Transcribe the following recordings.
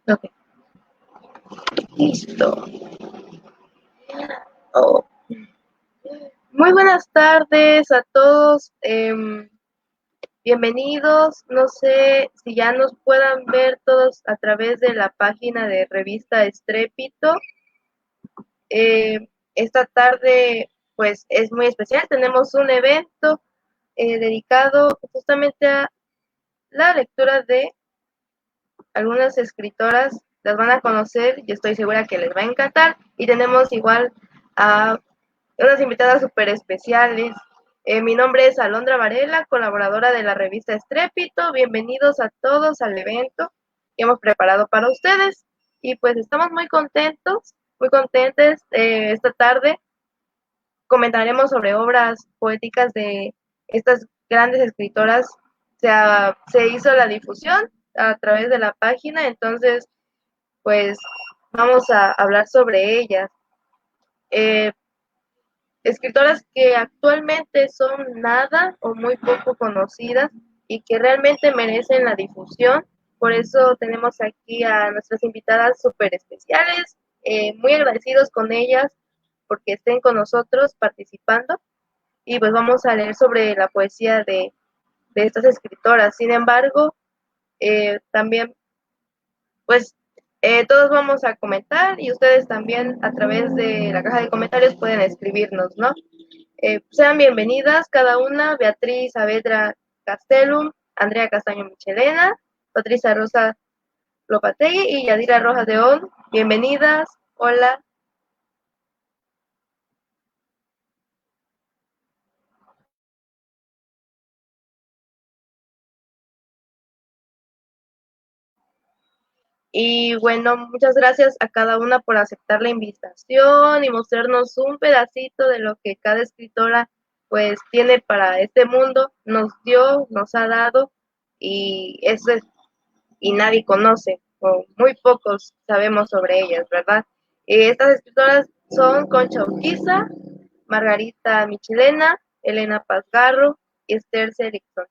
Ok, listo. Oh. Muy buenas tardes a todos. Bienvenidos. No sé si ya nos puedan ver todos a través de la página de Revista Estrépito. Eh, esta tarde, pues, es muy especial. Tenemos un evento dedicado justamente a la lectura de algunas escritoras. Las van a conocer y estoy segura que les va a encantar. Y tenemos igual a unas invitadas súper especiales. Mi nombre es Alondra Varela, colaboradora de la revista Estrépito. Bienvenidos a todos al evento que hemos preparado para ustedes. Y pues estamos muy contentos, muy contentes. Esta tarde comentaremos sobre obras poéticas de estas grandes escritoras. Se hizo la difusión a través de la página, entonces pues vamos a hablar sobre ellas. Eh, Escritoras que actualmente son nada o muy poco conocidas y que realmente merecen la difusión. Por eso tenemos aquí a nuestras invitadas súper especiales, muy agradecidos con ellas porque estén con nosotros participando y pues vamos a leer sobre la poesía de estas escritoras. Sin embargo, también pues todos vamos a comentar y ustedes también a través de la caja de comentarios pueden escribirnos, ¿no? Sean bienvenidas cada una, Beatriz Saavedra Castellum, Andrea Castaño Michelena, Patricia Rosa Lopategui y Yadira Rojas de On. Bienvenidas, hola. Y bueno, muchas gracias a cada una por aceptar la invitación y mostrarnos un pedacito de lo que cada escritora pues tiene para este mundo, nos dio, nos ha dado y eso es, y nadie conoce, o muy pocos sabemos sobre ellas, ¿verdad? Estas escritoras son Concha Urquiza, Margarita Michelena, Elena Pazgarro y Esther Seligson.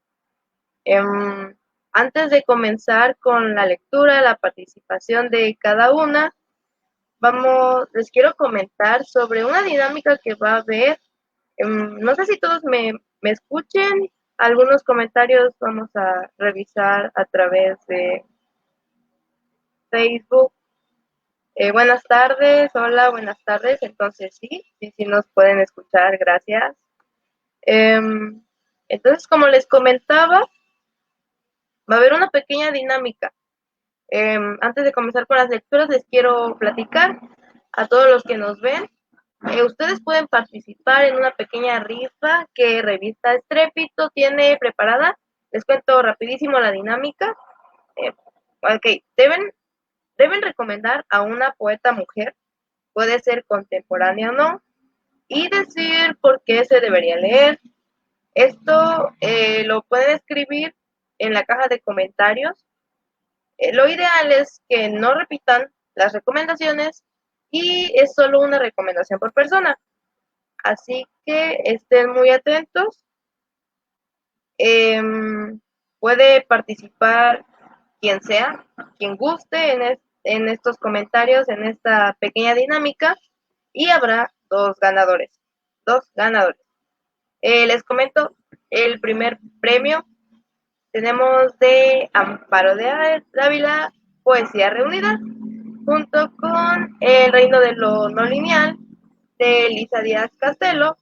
Antes de comenzar con la lectura, la participación de cada una, les quiero comentar sobre una dinámica que va a haber. No sé si todos me escuchen, algunos comentarios vamos a revisar a través de Facebook. Buenas tardes, hola, buenas tardes. Entonces sí nos pueden escuchar, gracias. Em, entonces, como les comentaba, va a haber una pequeña dinámica. Antes de comenzar con las lecturas, les quiero platicar a todos los que nos ven. Ustedes pueden participar en una pequeña rifa que Revista Estrépito tiene preparada. Les cuento rapidísimo la dinámica. Eh, ok, deben recomendar a una poeta mujer, puede ser contemporánea o no, y decir por qué se debería leer. Esto lo pueden escribir en la caja de comentarios. Lo ideal es que no repitan las recomendaciones y es solo una recomendación por persona. Así que estén muy atentos. Eh, Puede participar quien sea, quien guste en estos comentarios, en esta pequeña dinámica, y habrá dos ganadores. Dos ganadores. Les comento el primer premio. Tenemos de Amparo de Dávila, Poesía Reunida, junto con El Reino de lo No Lineal, de Elisa Díaz Castelo,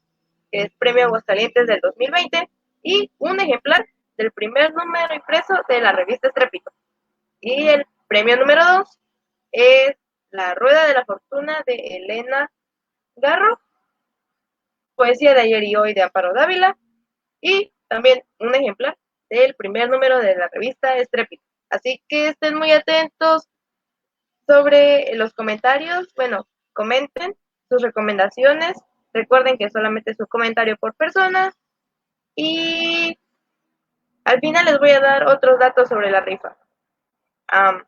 que es Premio Aguascalientes del 2020, y un ejemplar del primer número impreso de la revista Estrépito. Y el premio número 2 es La Rueda de la Fortuna de Elena Garro, Poesía de ayer y hoy de Amparo Dávila, y también un ejemplar del primer número de la revista Estrépito. Así que estén muy atentos sobre los comentarios. Bueno, comenten sus recomendaciones. Recuerden que solamente es un comentario por persona. Y al final les voy a dar otros datos sobre la rifa. Um,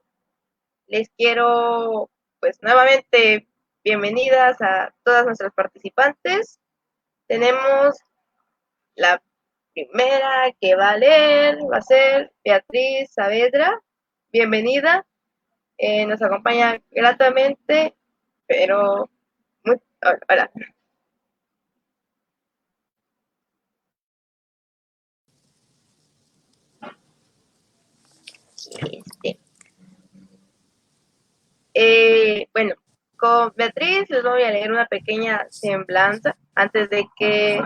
Les quiero, pues nuevamente, bienvenidas a todas nuestras participantes. Tenemos la primera que va a leer, va a ser Beatriz Saavedra. Bienvenida. Nos acompaña gratamente, pero muy... Hola. Este, bueno, con Beatriz les voy a leer una pequeña semblanza antes de que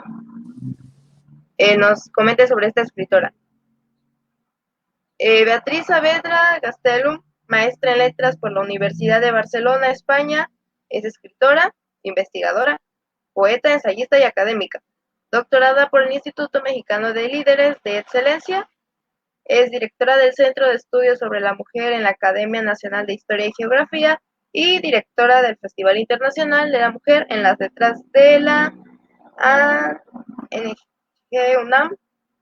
nos comente sobre esta escritora. Beatriz Saavedra Gastelum, maestra en letras por la Universidad de Barcelona, España, es escritora, investigadora, poeta, ensayista y académica. Doctorada por el Instituto Mexicano de Líderes de Excelencia. Es directora del Centro de Estudios sobre la Mujer en la Academia Nacional de Historia y Geografía y directora del Festival Internacional de la Mujer en las Letras de la UNAM,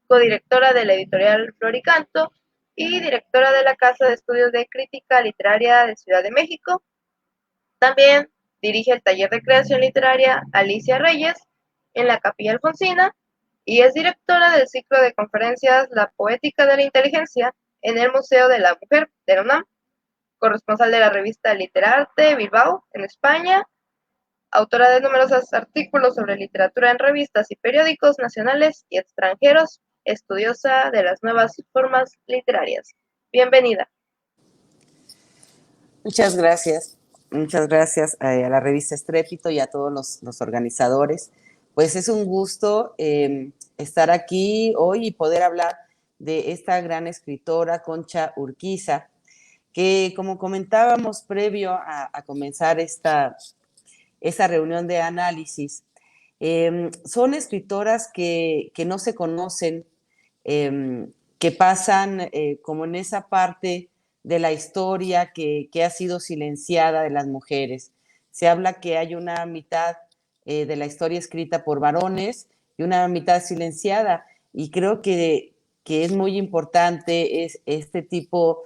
codirectora de la editorial Floricanto y directora de la Casa de Estudios de Crítica Literaria de Ciudad de México. También dirige el taller de creación literaria Alicia Reyes en la Capilla Alfonsina y es directora del ciclo de conferencias La Poética de la Inteligencia en el Museo de la Mujer de la UNAM, corresponsal de la revista Literarte Bilbao en España, autora de numerosos artículos sobre literatura en revistas y periódicos nacionales y extranjeros, estudiosa de las nuevas formas literarias. Bienvenida. Muchas gracias. Muchas gracias a la revista Estrépito y a todos los organizadores. Pues es un gusto estar aquí hoy y poder hablar de esta gran escritora, Concha Urquiza, que como comentábamos previo a comenzar esta reunión de análisis, son escritoras que no se conocen, que pasan como en esa parte de la historia que ha sido silenciada de las mujeres. Se habla que hay una mitad de la historia escrita por varones y una mitad silenciada, y creo que es muy importante este tipo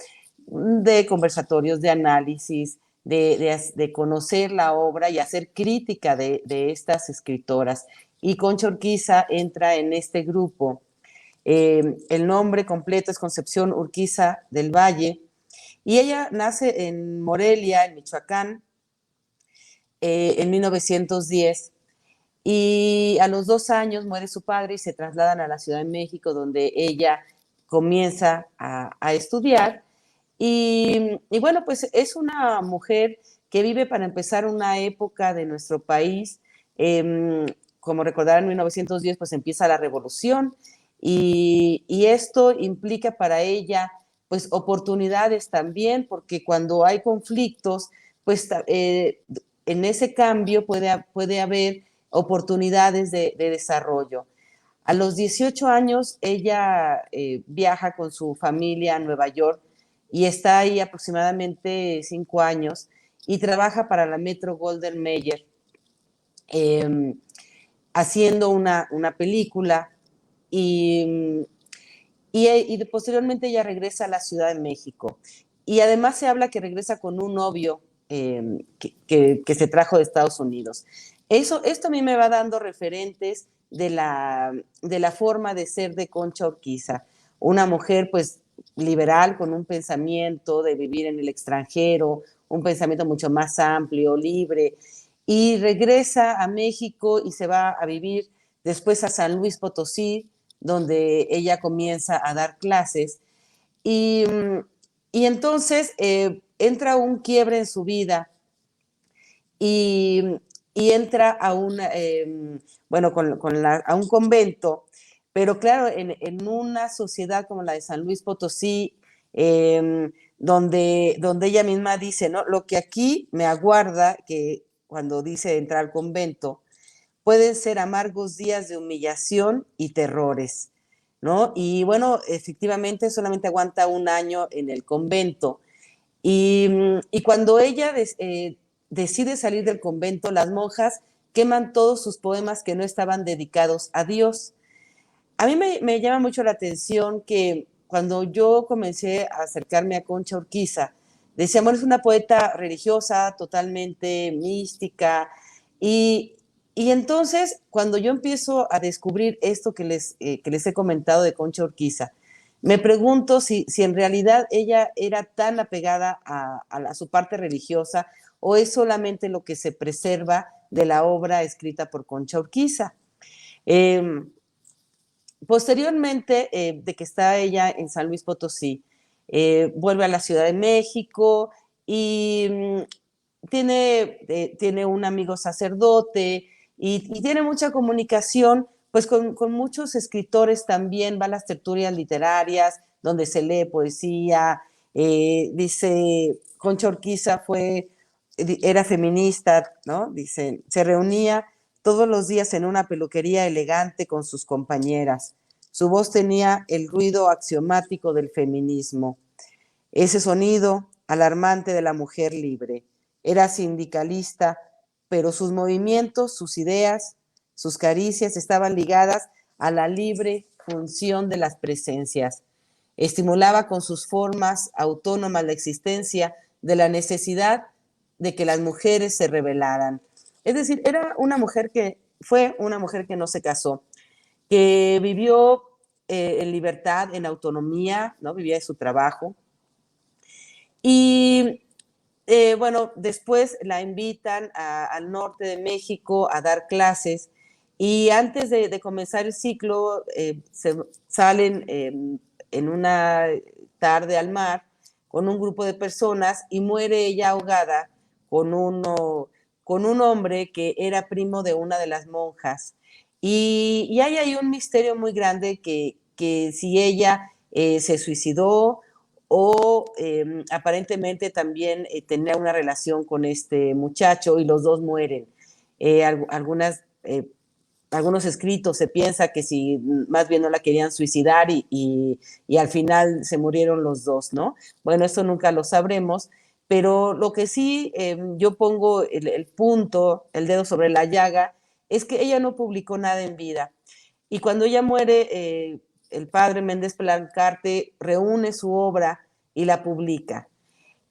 de conversatorios, de análisis, de conocer la obra y hacer crítica de estas escritoras. Y Concha Urquiza entra en este grupo. El nombre completo es Concepción Urquiza del Valle, y ella nace en Morelia, en Michoacán, en 1910, y a los 2 años muere su padre y se trasladan a la Ciudad de México, donde ella comienza a estudiar. Y bueno, pues es una mujer que vive, para empezar, una época de nuestro país. Como recordarán, en 1910 pues empieza la revolución, y esto implica para ella pues oportunidades también, porque cuando hay conflictos, pues en ese cambio puede haber oportunidades de desarrollo. A los 18 años ella viaja con su familia a Nueva York y está ahí aproximadamente 5 años y trabaja para la Metro Golden Mayer, eh, haciendo una película, y, y posteriormente ella regresa a la Ciudad de México. Y además se habla que regresa con un novio que se trajo de Estados Unidos. Esto a mí me va dando referentes de la forma de ser de Concha Urquiza, una mujer pues liberal, con un pensamiento de vivir en el extranjero, un pensamiento mucho más amplio, libre, y regresa a México y se va a vivir después a San Luis Potosí, donde ella comienza a dar clases, y, y entonces entra un quiebre en su vida, y, y entra a bueno, a un convento, pero claro, en una sociedad como la de San Luis Potosí, donde ella misma dice, ¿no? Lo que aquí me aguarda, que cuando dice entrar al convento, pueden ser amargos días de humillación y terrores, ¿no? Y bueno, efectivamente solamente aguanta 1 año en el convento. Y cuando ella decide salir del convento, las monjas queman todos sus poemas que no estaban dedicados a Dios. A mí me llama mucho la atención que cuando yo comencé a acercarme a Concha Urquiza, decía, bueno, es una poeta religiosa, totalmente mística, y, y entonces cuando yo empiezo a descubrir esto que les he comentado de Concha Urquiza, Me pregunto si en realidad ella era tan apegada a su parte religiosa o es solamente lo que se preserva de la obra escrita por Concha Urquiza. Eh, Posteriormente de que está ella en San Luis Potosí, vuelve a la Ciudad de México y tiene un amigo sacerdote y tiene mucha comunicación pues con muchos escritores también, va a las tertulias literarias donde se lee poesía, dice Concha Urquiza era feminista, ¿no? Dice, se reunía todos los días en una peluquería elegante con sus compañeras. Su voz tenía el ruido axiomático del feminismo, ese sonido alarmante de la mujer libre. Era sindicalista, pero sus movimientos, sus ideas, sus caricias estaban ligadas a la libre función de las presencias. Estimulaba con sus formas autónomas la existencia de la necesidad de que las mujeres se rebelaran. Es decir, fue una mujer que no se casó, que vivió en libertad, en autonomía, ¿no? Vivía de su trabajo. Y bueno, después la invitan al norte de México a dar clases y antes de comenzar el ciclo salen en una tarde al mar con un grupo de personas y muere ella ahogada con un hombre que era primo de una de las monjas. Y hay ahí un misterio muy grande que si ella se suicidó o aparentemente también tenía una relación con este muchacho y los dos mueren. Eh, algunas, eh, Algunos escritos se piensa que si más bien no la querían suicidar y al final se murieron los dos, ¿no? Bueno, eso nunca lo sabremos, pero lo que sí yo pongo el punto, el dedo sobre la llaga, es que ella no publicó nada en vida. Y cuando ella muere, el padre Méndez Plancarte reúne su obra y la publica.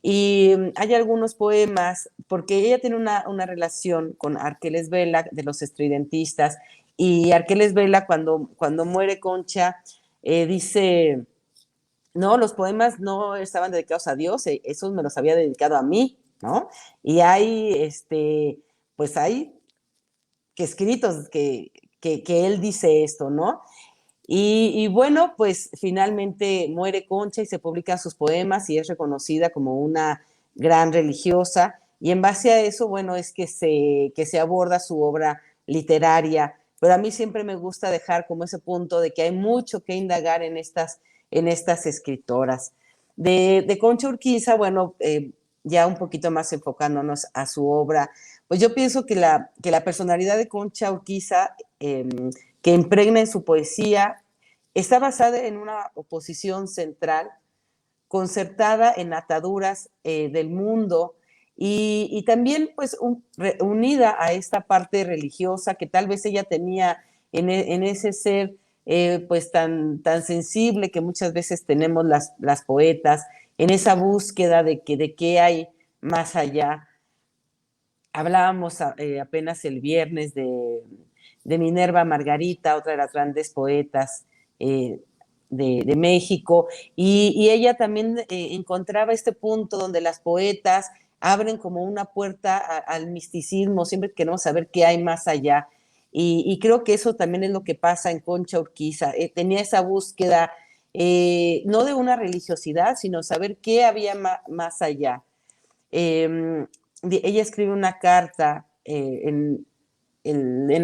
Y hay algunos poemas, porque ella tiene una relación con Arqueles Vela, de los estridentistas, y Arqueles Vela, cuando muere Concha, dice, no, los poemas no estaban dedicados a Dios, esos me los había dedicado a mí, ¿no? Y hay, pues hay que escritos que él dice esto, ¿no? Y bueno, pues finalmente muere Concha y se publican sus poemas y es reconocida como una gran religiosa. Y en base a eso, bueno, es que se aborda su obra literaria. Pero a mí siempre me gusta dejar como ese punto de que hay mucho que indagar en estas escritoras. De Concha Urquiza, bueno, ya un poquito más enfocándonos a su obra, pues yo pienso que la personalidad de Concha Urquiza que impregna en su poesía, está basada en una oposición central, concertada en ataduras del mundo y también pues unida a esta parte religiosa que tal vez ella tenía en ese ser pues tan sensible que muchas veces tenemos las poetas, en esa búsqueda de qué hay más allá. Hablábamos apenas el viernes de Minerva Margarita, otra de las grandes poetas de México, y ella también encontraba este punto donde las poetas abren como una puerta al misticismo, siempre queremos saber qué hay más allá. Y creo que eso también es lo que pasa en Concha Urquiza. Tenía esa búsqueda, no de una religiosidad, sino saber qué había más allá. Eh, Ella escribe una carta en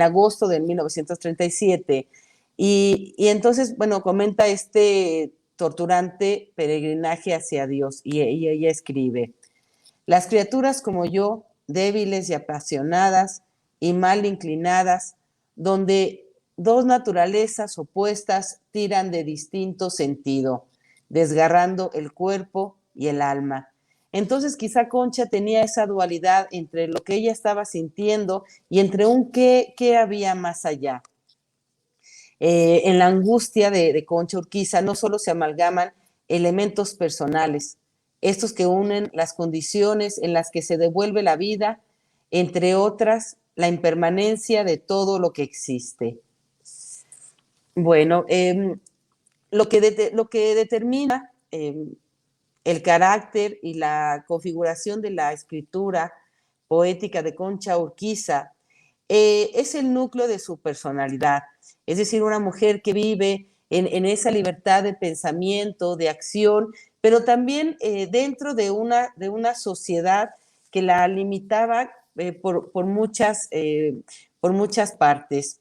agosto de 1937 y entonces, bueno, comenta este torturante peregrinaje hacia Dios y ella escribe, las criaturas como yo, débiles y apasionadas y mal inclinadas, donde dos naturalezas opuestas tiran de distinto sentido, desgarrando el cuerpo y el alma. Entonces quizá Concha tenía esa dualidad entre lo que ella estaba sintiendo y entre un qué había más allá. En la angustia de Concha Urquiza no solo se amalgaman elementos personales, estos que unen las condiciones en las que se devuelve la vida, entre otras, la impermanencia de todo lo que existe. Bueno, lo que determina el carácter y la configuración de la escritura poética de Concha Urquiza es el núcleo de su personalidad, es decir, una mujer que vive en esa libertad de pensamiento, de acción, pero también dentro de una sociedad que la limitaba por muchas partes.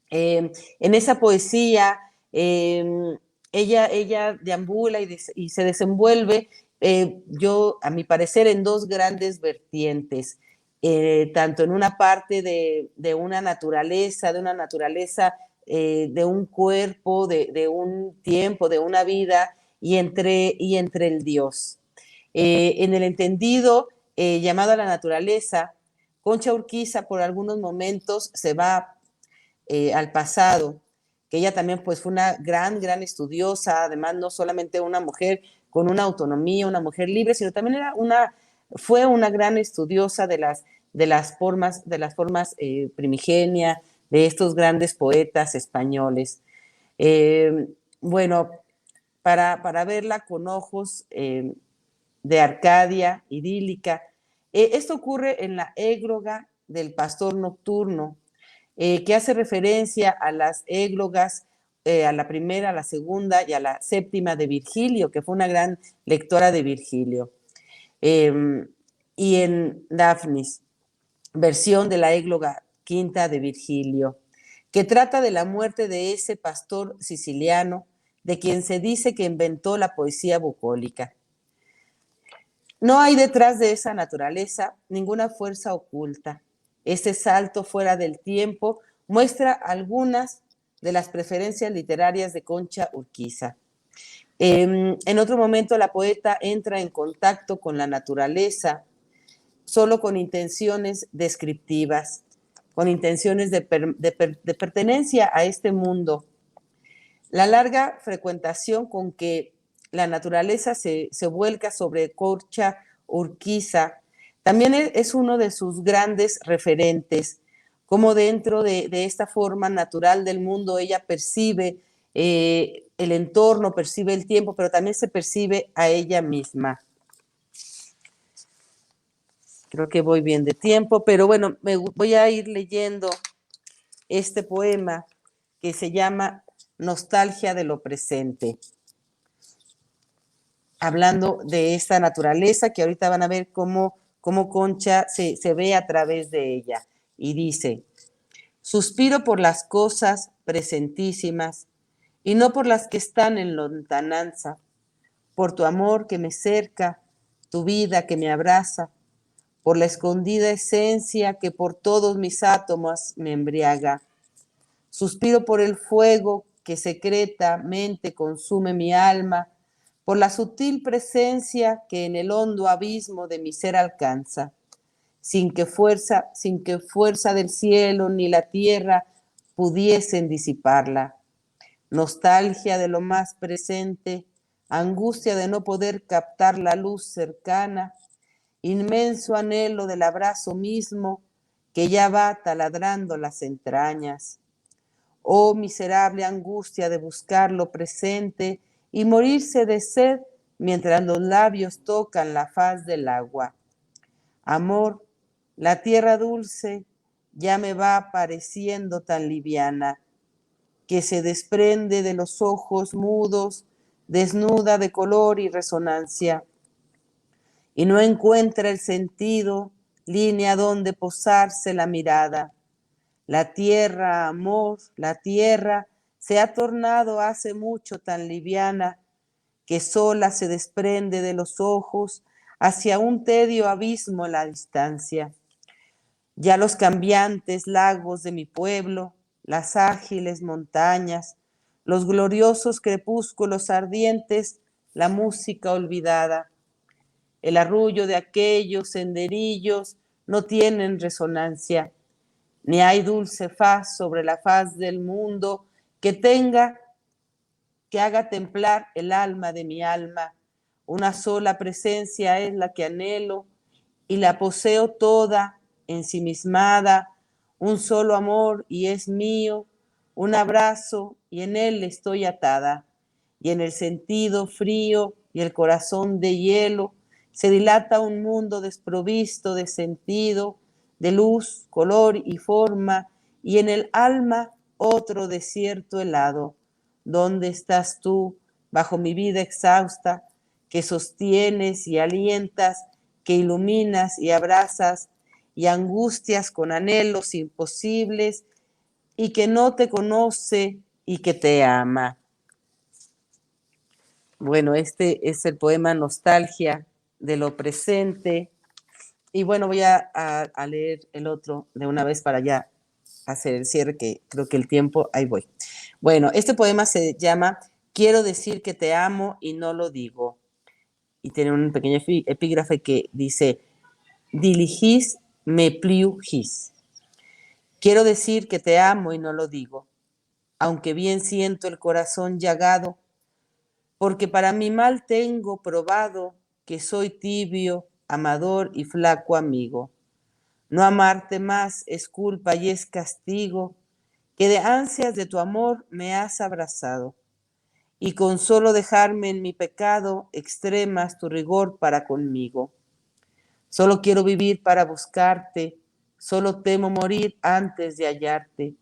En esa poesía, ella deambula y se desenvuelve, a mi parecer, en dos grandes vertientes, tanto en una parte de una naturaleza, de un cuerpo, de un tiempo, de una vida, y entre el Dios. En el entendido llamado a la naturaleza, Concha Urquiza por algunos momentos se va al pasado, que ella también pues fue una gran estudiosa, además no solamente una mujer con una autonomía, una mujer libre, sino también fue una gran estudiosa de las formas primigenia de estos grandes poetas españoles. Bueno, para verla con ojos de Arcadia, idílica. Esto ocurre en la égloga del Pastor Nocturno, que hace referencia a las églogas, a la primera, a la segunda y a la séptima de Virgilio, que fue una gran lectora de Virgilio. Y en Daphnis, versión de la égloga quinta de Virgilio, que trata de la muerte de ese pastor siciliano, de quien se dice que inventó la poesía bucólica. No hay detrás de esa naturaleza ninguna fuerza oculta. Ese salto fuera del tiempo muestra algunas de las preferencias literarias de Concha Urquiza. En otro momento la poeta entra en contacto con la naturaleza solo con intenciones descriptivas, con intenciones de pertenencia a este mundo. La larga frecuentación con que la naturaleza se vuelca sobre Concha Urquiza también es uno de sus grandes referentes, como dentro de esta forma natural del mundo ella percibe el entorno, percibe el tiempo, pero también se percibe a ella misma. Creo que voy bien de tiempo, pero bueno, voy a ir leyendo este poema que se llama Nostalgia de lo presente, hablando de esta naturaleza que ahorita van a ver cómo Concha se ve a través de ella. Y dice: suspiro por las cosas presentísimas y no por las que están en lontananza, por tu amor que me cerca, tu vida que me abraza, por la escondida esencia que por todos mis átomos me embriaga. Suspiro por el fuego que secretamente consume mi alma, por la sutil presencia que en el hondo abismo de mi ser alcanza, sin que fuerza del cielo ni la tierra pudiesen disiparla. Nostalgia de lo más presente, angustia de no poder captar la luz cercana, inmenso anhelo del abrazo mismo que ya va taladrando las entrañas. Oh miserable angustia de buscar lo presente y morirse de sed mientras los labios tocan la faz del agua. Amor, la tierra dulce ya me va pareciendo tan liviana, que se desprende de los ojos mudos, desnuda de color y resonancia, y no encuentra el sentido, línea donde posarse la mirada. La tierra, amor, la tierra se ha tornado hace mucho tan liviana que sola se desprende de los ojos hacia un tedio abismo la distancia. Ya los cambiantes lagos de mi pueblo, las ágiles montañas, los gloriosos crepúsculos ardientes, la música olvidada, el arrullo de aquellos senderillos no tienen resonancia, ni hay dulce faz sobre la faz del mundo que haga templar el alma de mi alma. Una sola presencia es la que anhelo y la poseo toda ensimismada, un solo amor y es mío, un abrazo y en él estoy atada. y en el sentido frío y el corazón de hielo se dilata un mundo desprovisto de sentido, de luz, color y forma, y en el alma otro desierto helado. ¿Dónde estás tú, bajo mi vida exhausta, que sostienes y alientas, que iluminas y abrazas, y angustias con anhelos imposibles, y que no te conoce y que te ama? Bueno, este es el poema Nostalgia de lo presente. Y bueno, voy a leer el otro de una vez para ya hacer el cierre, que creo que el tiempo, ahí voy. Bueno, este poema se llama Quiero decir que te amo y no lo digo. Y tiene un pequeño epígrafe que dice, Diligis me pliugis. Quiero decir que te amo y no lo digo, aunque bien siento el corazón llagado, porque para mi mal tengo probado que soy tibio, amador y flaco amigo. No amarte más es culpa y es castigo, que de ansias de tu amor me has abrazado, y con solo dejarme en mi pecado extremas tu rigor para conmigo. Solo quiero vivir para buscarte, solo temo morir antes de hallarte,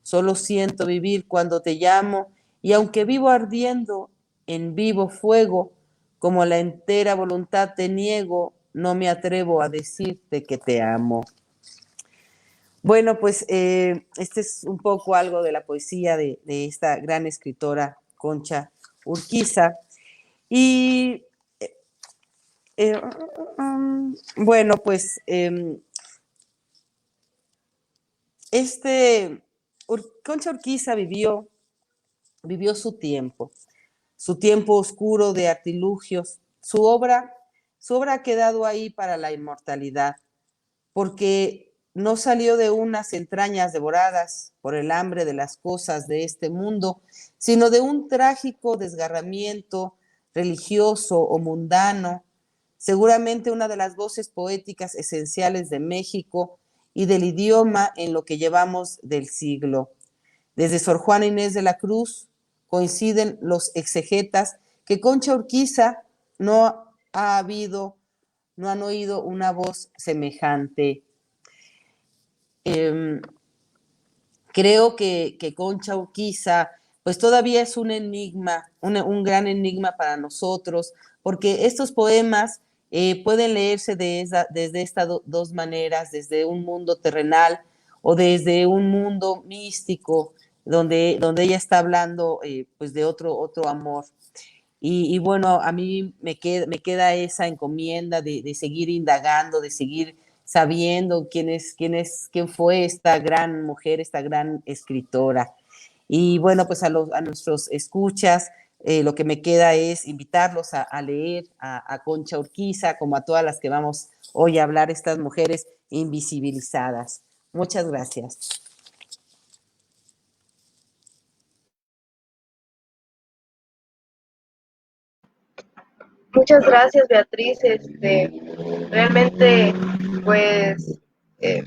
solo siento vivir cuando te llamo, y aunque vivo ardiendo en vivo fuego, como la entera voluntad te niego, no me atrevo a decirte que te amo. Bueno, pues este es un poco algo de la poesía de esta gran escritora Concha Urquiza. Y eh, bueno, pues Concha Urquiza vivió su tiempo oscuro de artilugios. Su obra ha quedado ahí para la inmortalidad, porque no salió de unas entrañas devoradas por el hambre de las cosas de este mundo, sino de un trágico desgarramiento religioso o mundano, seguramente una de las voces poéticas esenciales de México y del idioma en lo que llevamos del siglo. Desde Sor Juana Inés de la Cruz coinciden los exegetas que Concha Urquiza no han oído una voz semejante. Eh, Creo que Concha Urquiza pues todavía es un enigma, un gran enigma para nosotros, porque estos poemas pueden leerse desde estas dos maneras, desde un mundo terrenal o desde un mundo místico, donde ella está hablando pues de otro amor. Y bueno, a mí me queda esa encomienda de seguir indagando, de seguir sabiendo quién fue esta gran mujer, esta gran escritora. Y bueno, pues a nuestros escuchas, lo que me queda es invitarlos a leer a Concha Urquiza, como a todas las que vamos hoy a hablar, estas mujeres invisibilizadas. Muchas gracias. Muchas gracias, Beatriz. Realmente, pues, eh,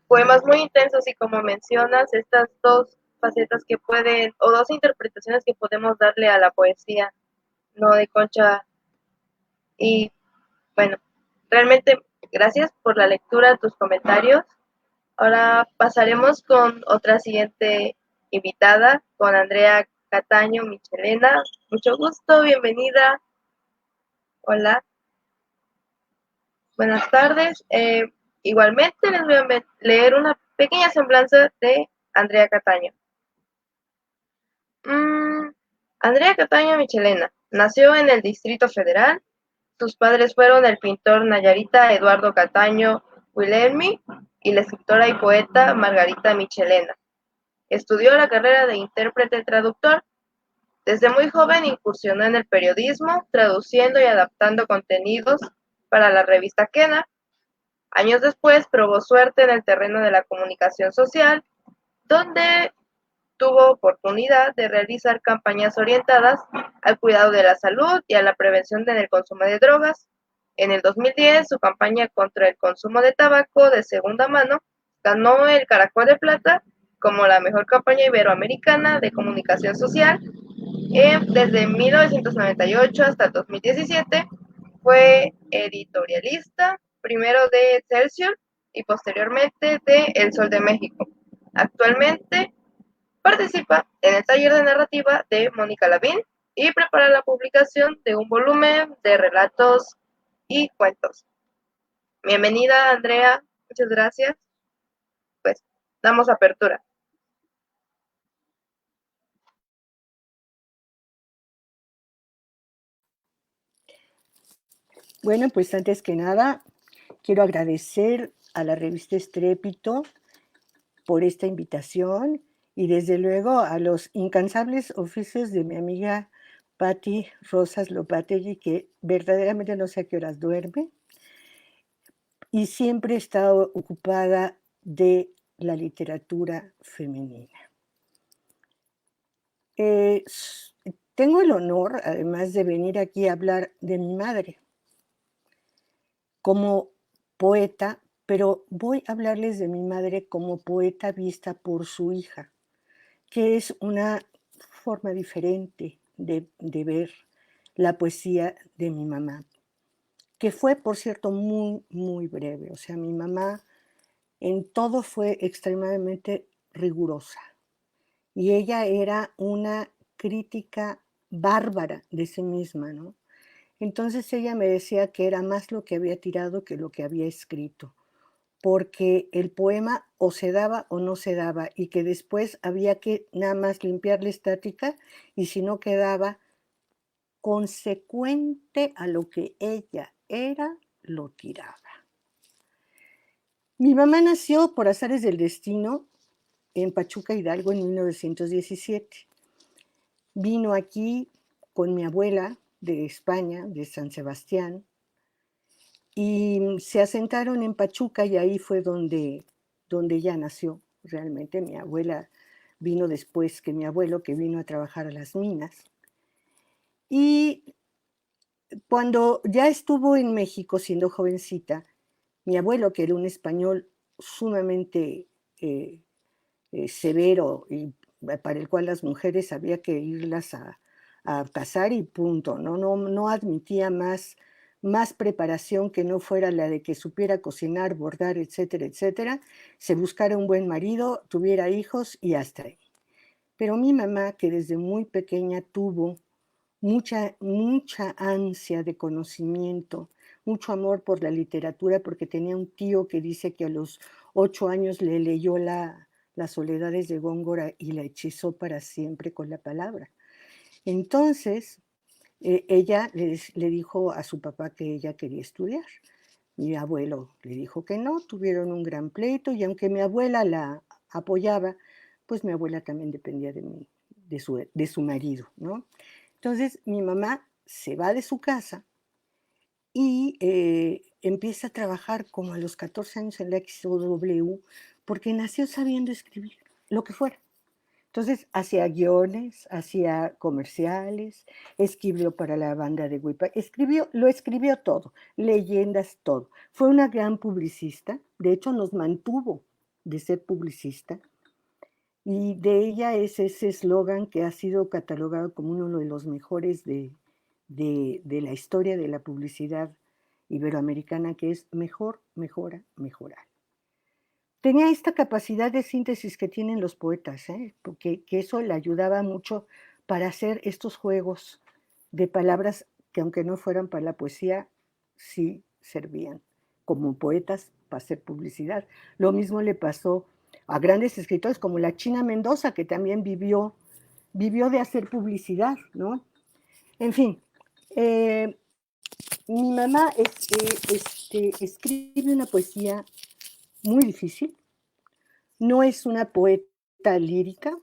poemas muy intensos y como mencionas, estas dos facetas que pueden, o dos interpretaciones que podemos darle a la poesía, no de Concha. Y bueno, realmente gracias por la lectura, tus comentarios. Ahora pasaremos con otra siguiente invitada, con Andrea Cataño Michelena. Mucho gusto, bienvenida. Hola, buenas tardes. Igualmente les voy a leer una pequeña semblanza de Andrea Cataño. Andrea Cataño Michelena nació en el Distrito Federal. Sus padres fueron el pintor nayarita Eduardo Cataño Wilhelmi y la escritora y poeta Margarita Michelena. Estudió la carrera de intérprete-traductor. Desde muy joven incursionó en el periodismo, traduciendo y adaptando contenidos para la revista Quena. Años después probó suerte en el terreno de la comunicación social, donde tuvo oportunidad de realizar campañas orientadas al cuidado de la salud y a la prevención del consumo de drogas. En el 2010, su campaña contra el consumo de tabaco de segunda mano ganó el Caracol de Plata como la mejor campaña iberoamericana de comunicación social. Desde 1998 hasta 2017 fue editorialista, primero de Excelsior y posteriormente de El Sol de México. Actualmente participa en el taller de narrativa de Mónica Lavín y prepara la publicación de un volumen de relatos y cuentos. Bienvenida, Andrea, muchas gracias. Pues damos apertura. Bueno, pues antes que nada, quiero agradecer a la revista Estrépito por esta invitación y desde luego a los incansables oficios de mi amiga Patti Rosas Lopategui, que verdaderamente no sé a qué horas duerme y siempre he estado ocupada de la literatura femenina. Tengo el honor, además de venir aquí a hablar de mi madre como poeta, pero voy a hablarles de mi madre como poeta vista por su hija, que es una forma diferente de ver la poesía de mi mamá, que fue, por cierto, muy, muy breve. O sea, mi mamá en todo fue extremadamente rigurosa y ella era una crítica bárbara de sí misma, ¿no? Entonces ella me decía que era más lo que había tirado que lo que había escrito, porque el poema o se daba o no se daba y que después había que nada más limpiar la estática y si no quedaba consecuente a lo que ella era, lo tiraba. Mi mamá nació por azares del destino en Pachuca, Hidalgo, en 1917. Vino aquí con mi abuela de España, de San Sebastián, y se asentaron en Pachuca y ahí fue donde ella nació realmente. Mi abuela vino después que mi abuelo, que vino a trabajar a las minas. Y cuando ya estuvo en México siendo jovencita, mi abuelo, que era un español sumamente severo y para el cual las mujeres había que irlas a casar y punto, no admitía más preparación que no fuera la de que supiera cocinar, bordar, etcétera, etcétera, se buscara un buen marido, tuviera hijos y hasta ahí. Pero mi mamá, que desde muy pequeña tuvo mucha ansia de conocimiento, mucho amor por la literatura, porque tenía un tío que dice que a los 8 años le leyó las Soledades de Góngora y la hechizó para siempre con la palabra. Entonces, ella le dijo a su papá que ella quería estudiar. Mi abuelo le dijo que no, tuvieron un gran pleito y aunque mi abuela la apoyaba, pues mi abuela también dependía de su marido, ¿no? Entonces mi mamá se va de su casa y empieza a trabajar como a los 14 años en la XW porque nació sabiendo escribir, lo que fuera. Entonces hacía guiones, hacía comerciales, escribió para la banda de Huipa, lo escribió todo, leyendas, todo. Fue una gran publicista, de hecho nos mantuvo de ser publicista y de ella es ese eslogan que ha sido catalogado como uno de los mejores de la historia de la publicidad iberoamericana, que es mejor, mejora, mejorar. Tenía esta capacidad de síntesis que tienen los poetas, porque que eso le ayudaba mucho para hacer estos juegos de palabras que aunque no fueran para la poesía, sí servían como poetas para hacer publicidad. Lo mismo le pasó a grandes escritores como la China Mendoza, que también vivió de hacer publicidad, ¿no? En fin, mi mamá escribe una poesía muy difícil. No es una poeta lírica,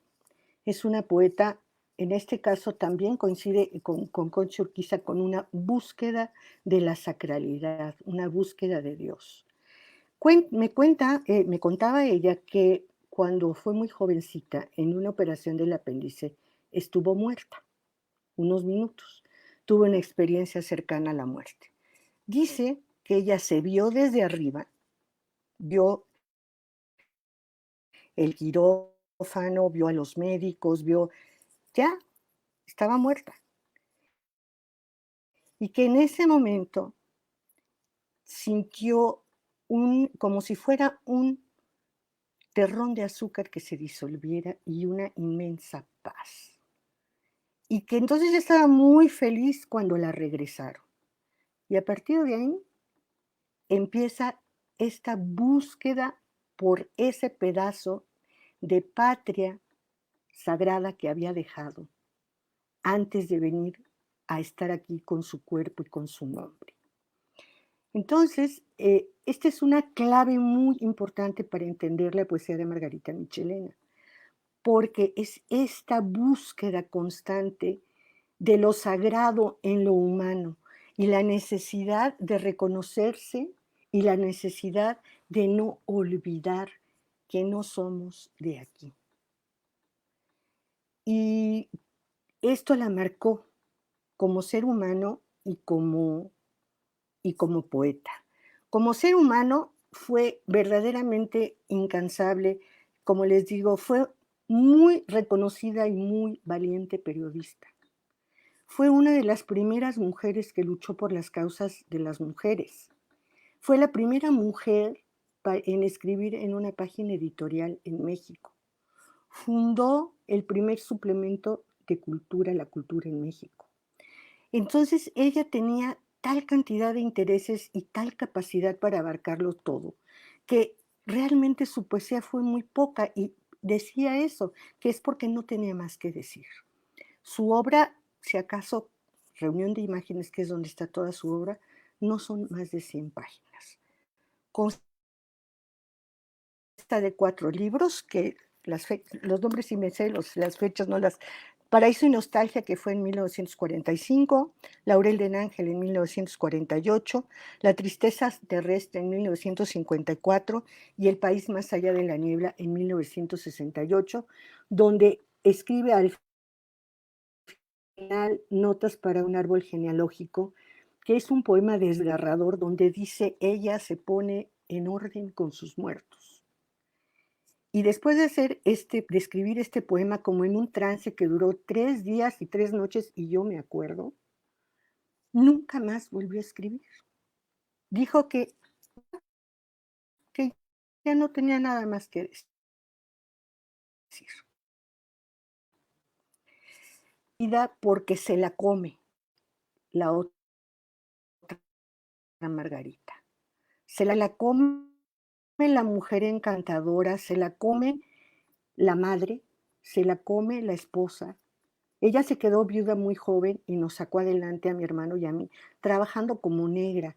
es una poeta, en este caso también coincide con Concha Urquiza, con una búsqueda de la sacralidad, una búsqueda de Dios. Me contaba ella que cuando fue muy jovencita, en una operación del apéndice, estuvo muerta unos minutos. Tuvo una experiencia cercana a la muerte. Dice que ella se vio desde arriba, vio el quirófano, vio a los médicos, vio ya estaba muerta. Y que en ese momento sintió como si fuera un terrón de azúcar que se disolviera y una inmensa paz. Y que entonces estaba muy feliz cuando la regresaron. Y a partir de ahí empieza esta búsqueda por ese pedazo de patria sagrada que había dejado antes de venir a estar aquí con su cuerpo y con su nombre. Entonces, esta es una clave muy importante para entender la poesía de Margarita Michelena, porque es esta búsqueda constante de lo sagrado en lo humano y la necesidad de reconocerse y la necesidad de no olvidar que no somos de aquí. Y esto la marcó como ser humano y como poeta. Como ser humano fue verdaderamente incansable, como les digo, fue muy reconocida y muy valiente periodista. Fue una de las primeras mujeres que luchó por las causas de las mujeres. Fue la primera mujer en escribir en una página editorial en México. Fundó el primer suplemento de cultura, La Cultura en México. Entonces ella tenía tal cantidad de intereses y tal capacidad para abarcarlo todo, que realmente su poesía fue muy poca y decía eso, que es porque no tenía más que decir. Su obra, si acaso, Reunión de Imágenes, que es donde está toda su obra, no son más de 100 páginas. Consta de 4 libros, que los nombres sí me sé, las fechas no las... Paraíso y Nostalgia, que fue en 1945, Laurel de Nángel en 1948, La Tristeza Terrestre en 1954 y El País Más Allá de la Niebla en 1968, donde escribe al final Notas para un árbol genealógico, que es un poema desgarrador donde dice: ella se pone en orden con sus muertos. Y después de escribir este poema como en un trance que duró 3 días y 3 noches, y yo me acuerdo, nunca más volvió a escribir. Dijo que ya no tenía nada más que decir. Porque se la come la otra Margarita. Se la come la mujer encantadora, se la come la madre, se la come la esposa. Ella se quedó viuda muy joven y nos sacó adelante a mi hermano y a mí, trabajando como negra.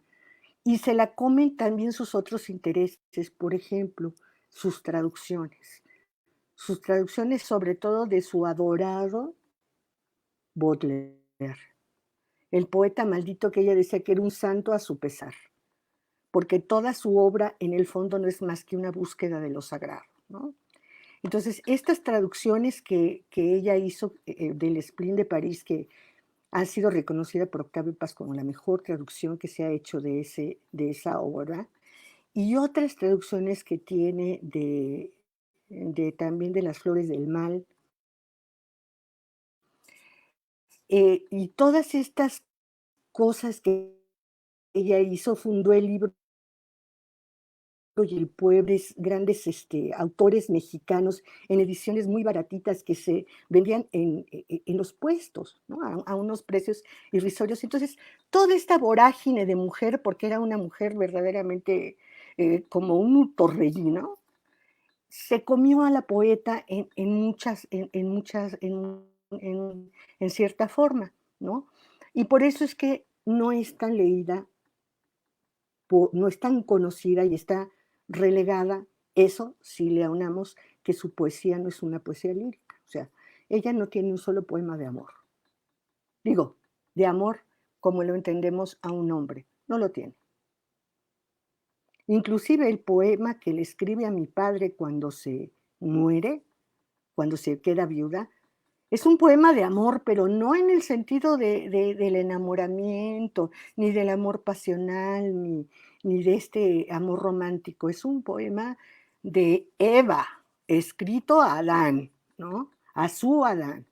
Y se la comen también sus otros intereses, por ejemplo, sus traducciones. Sus traducciones sobre todo de su adorado Baudelaire, el poeta maldito que ella decía que era un santo a su pesar, porque toda su obra en el fondo no es más que una búsqueda de lo sagrado, ¿no? Entonces, estas traducciones que ella hizo del Spleen de París, que ha sido reconocida por Octavio Paz como la mejor traducción que se ha hecho de esa obra, y otras traducciones que tiene también de Las Flores del Mal, y todas estas cosas que ella hizo, fundó el Libro y el Pueblo, grandes autores mexicanos en ediciones muy baratitas que se vendían en los puestos, ¿no? A unos precios irrisorios. Entonces, toda esta vorágine de mujer, porque era una mujer verdaderamente como un torbellino, se comió a la poeta en cierta forma, ¿no? Y por eso es que no es tan leída, no es tan conocida y está relegada. Eso si le aunamos que su poesía no es una poesía lírica. O sea, ella no tiene un solo poema de amor. Digo, de amor como lo entendemos a un hombre. No lo tiene. Inclusive el poema que le escribe a mi padre cuando se muere, cuando se queda viuda, es un poema de amor, pero no en el sentido del enamoramiento, ni del amor pasional, ni de este amor romántico. Es un poema de Eva, escrito a Adán, ¿no? A su Adán.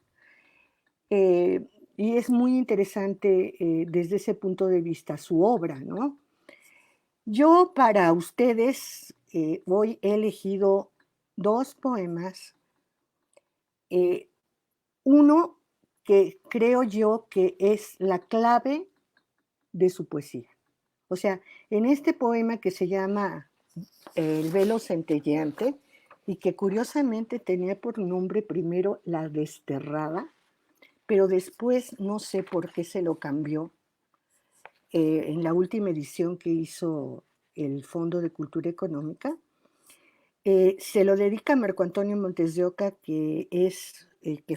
Y es muy interesante desde ese punto de vista su obra, ¿no? Yo para ustedes hoy he elegido 2 poemas. Uno que creo yo que es la clave de su poesía. O sea, en este poema que se llama El velo centelleante y que curiosamente tenía por nombre primero La Desterrada, pero después no sé por qué se lo cambió en la última edición que hizo el Fondo de Cultura Económica. Se lo dedica a Marco Antonio Montes de Oca, que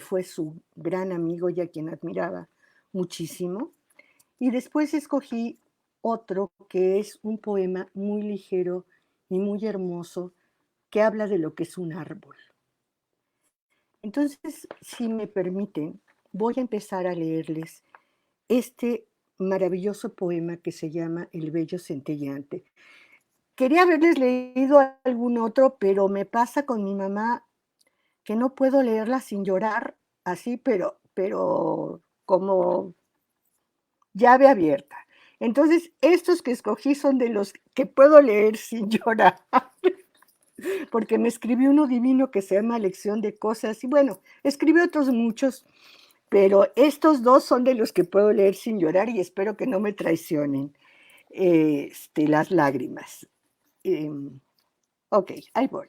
fue su gran amigo y a quien admiraba muchísimo. Y después escogí otro que es un poema muy ligero y muy hermoso que habla de lo que es un árbol. Entonces, si me permiten, voy a empezar a leerles este maravilloso poema que se llama El Bello Centelleante. Quería haberles leído algún otro, pero me pasa con mi mamá que no puedo leerla sin llorar, así, pero como llave abierta. Entonces, estos que escogí son de los que puedo leer sin llorar, porque me escribió uno divino que se llama Lección de Cosas, y bueno, escribí otros muchos, pero estos 2 son de los que puedo leer sin llorar y espero que no me traicionen las lágrimas. Ok, ahí voy.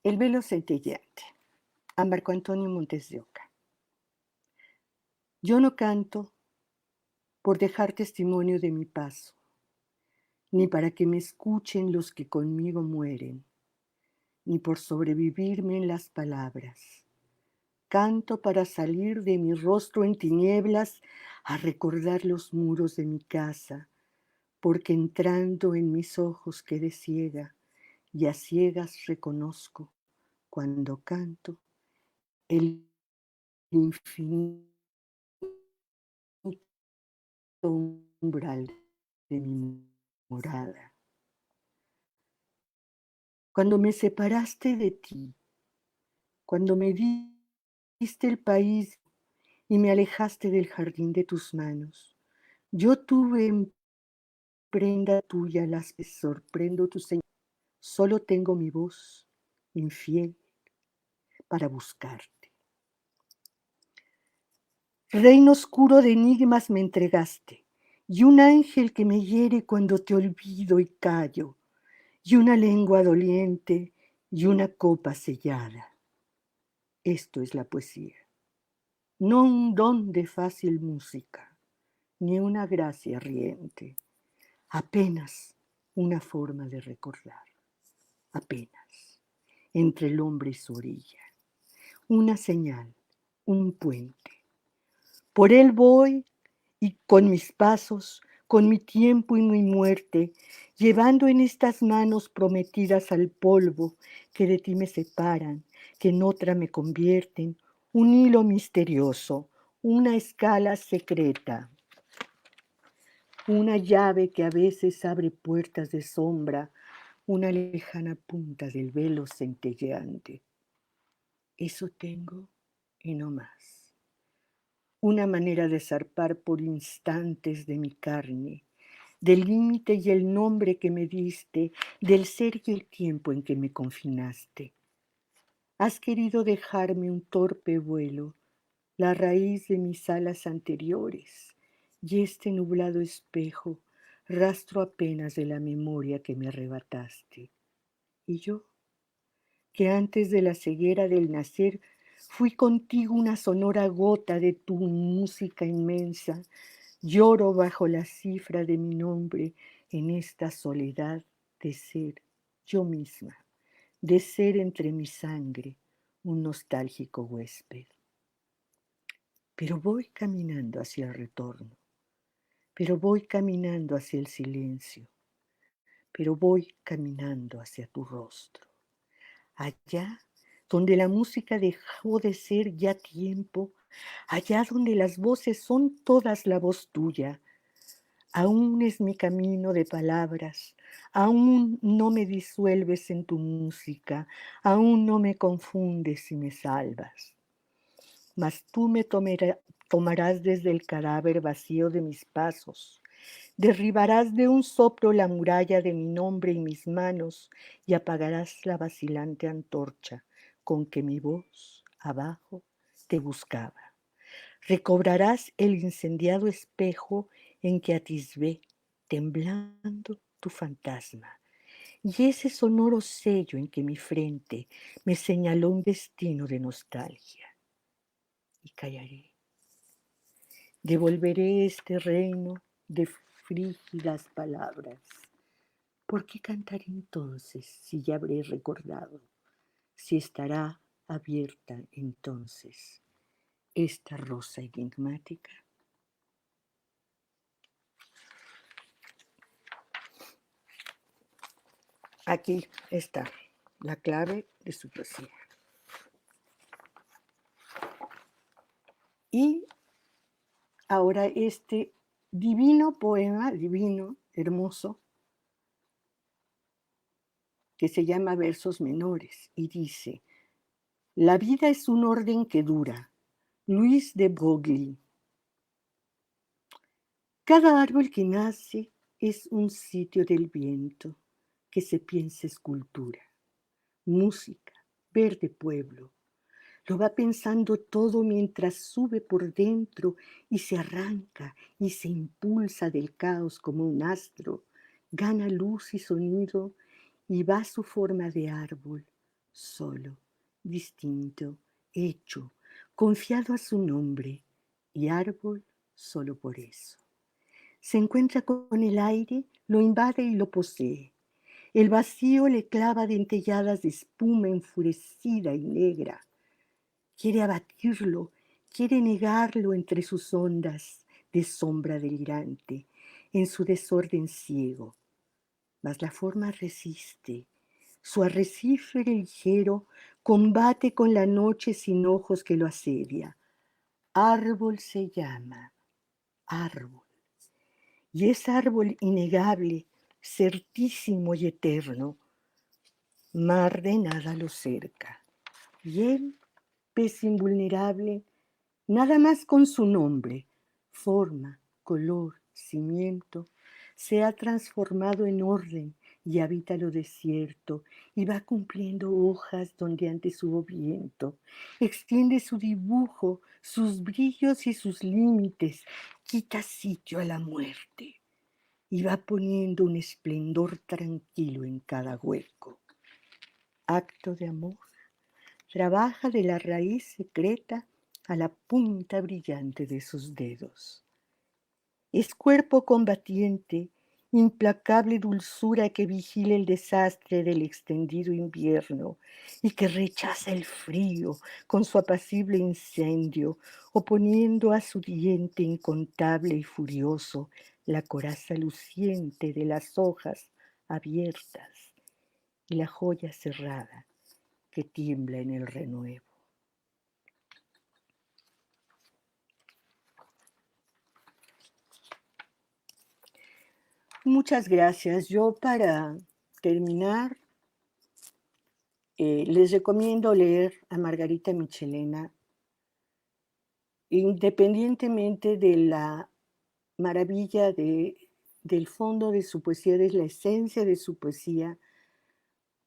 El velo centelleante, a Marco Antonio Montes de Oca. Yo no canto por dejar testimonio de mi paso, ni para que me escuchen los que conmigo mueren, ni por sobrevivirme en las palabras. Canto para salir de mi rostro en tinieblas a recordar los muros de mi casa, porque entrando en mis ojos quedé ciega y a ciegas reconozco, cuando canto, el infinito umbral de mi morada. Cuando me separaste de ti, cuando me diste el país y me alejaste del jardín de tus manos, yo tuve en prenda tuya las que sorprendo tu señal. Solo tengo mi voz infiel para buscarte. Reino oscuro de enigmas me entregaste, y un ángel que me hiere cuando te olvido y callo, y una lengua doliente y una copa sellada. Esto es la poesía. No un don de fácil música, ni una gracia riente, apenas una forma de recordar, apenas, entre el hombre y su orilla, una señal, un puente. Por él voy y con mis pasos, con mi tiempo y mi muerte, llevando en estas manos prometidas al polvo que de ti me separan, que en otra me convierten, un hilo misterioso, una escala secreta, una llave que a veces abre puertas de sombra, una lejana punta del velo centelleante. Eso tengo y no más. Una manera de zarpar por instantes de mi carne, del límite y el nombre que me diste, del ser y el tiempo en que me confinaste. Has querido dejarme un torpe vuelo, la raíz de mis alas anteriores, y este nublado espejo, rastro apenas de la memoria que me arrebataste. Y yo, que antes de la ceguera del nacer fui contigo una sonora gota de tu música inmensa, lloro bajo la cifra de mi nombre en esta soledad de ser yo misma, de ser entre mi sangre un nostálgico huésped. Pero voy caminando hacia el retorno, pero voy caminando hacia el silencio, pero voy caminando hacia tu rostro. Allá donde la música dejó de ser ya tiempo, allá donde las voces son todas la voz tuya, aún es mi camino de palabras, aún no me disuelves en tu música, aún no me confundes y me salvas. mas tú me tomarás desde el cadáver vacío de mis pasos. Derribarás de un soplo la muralla de mi nombre y mis manos y apagarás la vacilante antorcha con que mi voz abajo te buscaba. Recobrarás el incendiado espejo en que atisbé, temblando tu fantasma, y ese sonoro sello en que mi frente me señaló un destino de nostalgia. Y callaré. Devolveré este reino de frígidas palabras. ¿Por qué cantaré entonces si ya habré recordado? Si estará abierta entonces esta rosa enigmática. Aquí está la clave de su poesía. Y ahora este divino poema, divino, hermoso, que se llama Versos Menores y dice: la vida es un orden que dura. Luis de Broglie. Cada árbol que nace es un sitio del viento que se piensa escultura, música, verde pueblo. Lo va pensando todo mientras sube por dentro y se arranca y se impulsa del caos como un astro, gana luz y sonido y va su forma de árbol, solo, distinto, hecho, confiado a su nombre y árbol solo por eso. Se encuentra con el aire, lo invade y lo posee. El vacío le clava dentelladas de espuma enfurecida y negra. Quiere abatirlo, quiere negarlo entre sus ondas de sombra delirante, en su desorden ciego. Mas la forma resiste. Su arrecife ligero combate con la noche sin ojos que lo asedia. Árbol se llama, árbol. Y es árbol innegable, certísimo y eterno. Mar de nada lo cerca. Y él, pez invulnerable, nada más con su nombre, forma, color, cimiento, se ha transformado en orden y habita lo desierto y va cumpliendo hojas donde antes hubo viento. Extiende su dibujo, sus brillos y sus límites, quita sitio a la muerte y va poniendo un esplendor tranquilo en cada hueco. Acto de amor. Trabaja de la raíz secreta a la punta brillante de sus dedos. Es cuerpo combatiente, implacable dulzura que vigila el desastre del extendido invierno y que rechaza el frío con su apacible incendio, oponiendo a su diente incontable y furioso la coraza luciente de las hojas abiertas y la joya cerrada que tiembla en el renuevo. Muchas gracias. Yo para terminar les recomiendo leer a Margarita Michelena, independientemente de la maravilla del fondo de su poesía, de la esencia de su poesía,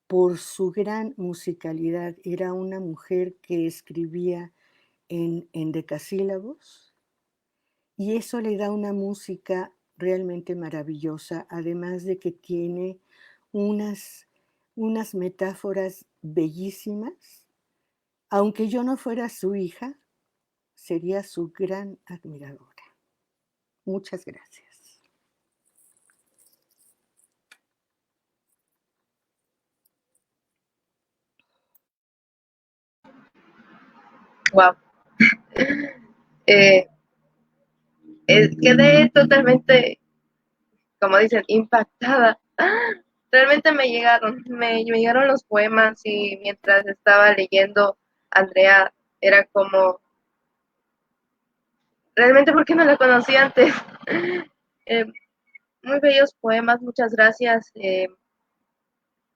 por su gran musicalidad. Era una mujer que escribía en decasílabos y eso le da una música realmente maravillosa, además de que tiene unas metáforas bellísimas. Aunque yo no fuera su hija, sería su gran admiradora. Muchas gracias. Wow. Quedé totalmente, como dicen, impactada. Realmente me llegaron los poemas y mientras estaba leyendo, Andrea era como, realmente porque no la conocí antes. eh, Muy bellos poemas, muchas gracias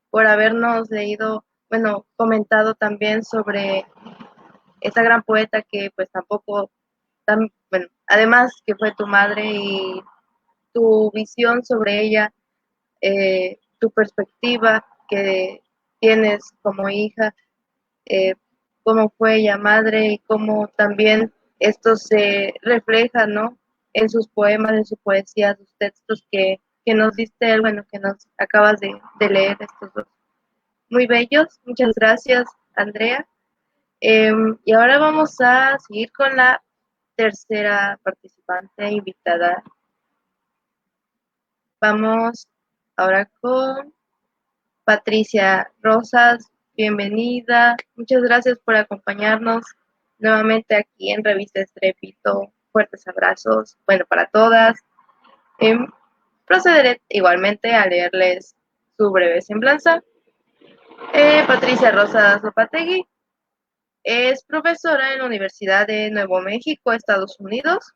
por habernos leído, bueno, comentado también sobre esa gran poeta que pues tampoco, bueno, además que fue tu madre y tu visión sobre ella, tu perspectiva que tienes como hija, eh, cómo fue ella madre y cómo también esto se refleja, ¿no? En sus poemas, en su poesía, sus textos que nos diste, bueno, que nos acabas de leer, estos dos. Muy bellos, muchas gracias, Andrea. Y ahora vamos a seguir con la tercera participante invitada. Vamos ahora con Patricia Rosas, bienvenida. Muchas gracias por acompañarnos nuevamente aquí en Revista Estrépito. Fuertes abrazos, bueno, para todas. Procederé igualmente a leerles su breve semblanza. Patricia Rosas Lopategui es profesora en la Universidad de Nuevo México, Estados Unidos.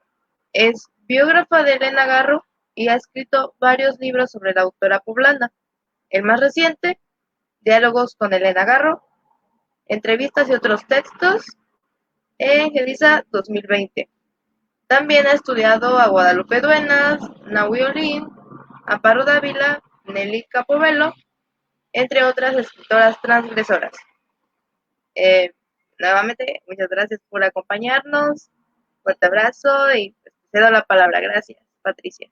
Es biógrafa de Elena Garro y ha escrito varios libros sobre la autora poblana. El más reciente, Diálogos con Elena Garro, entrevistas y otros textos, en Gedisa 2020. También ha estudiado a Guadalupe Duenas, Nahui Olin, Amparo Dávila, Nelly Capovelo, entre otras escritoras transgresoras. Nuevamente, muchas gracias por acompañarnos. Fuerte abrazo y pues, cedo la palabra. Gracias, Patricia.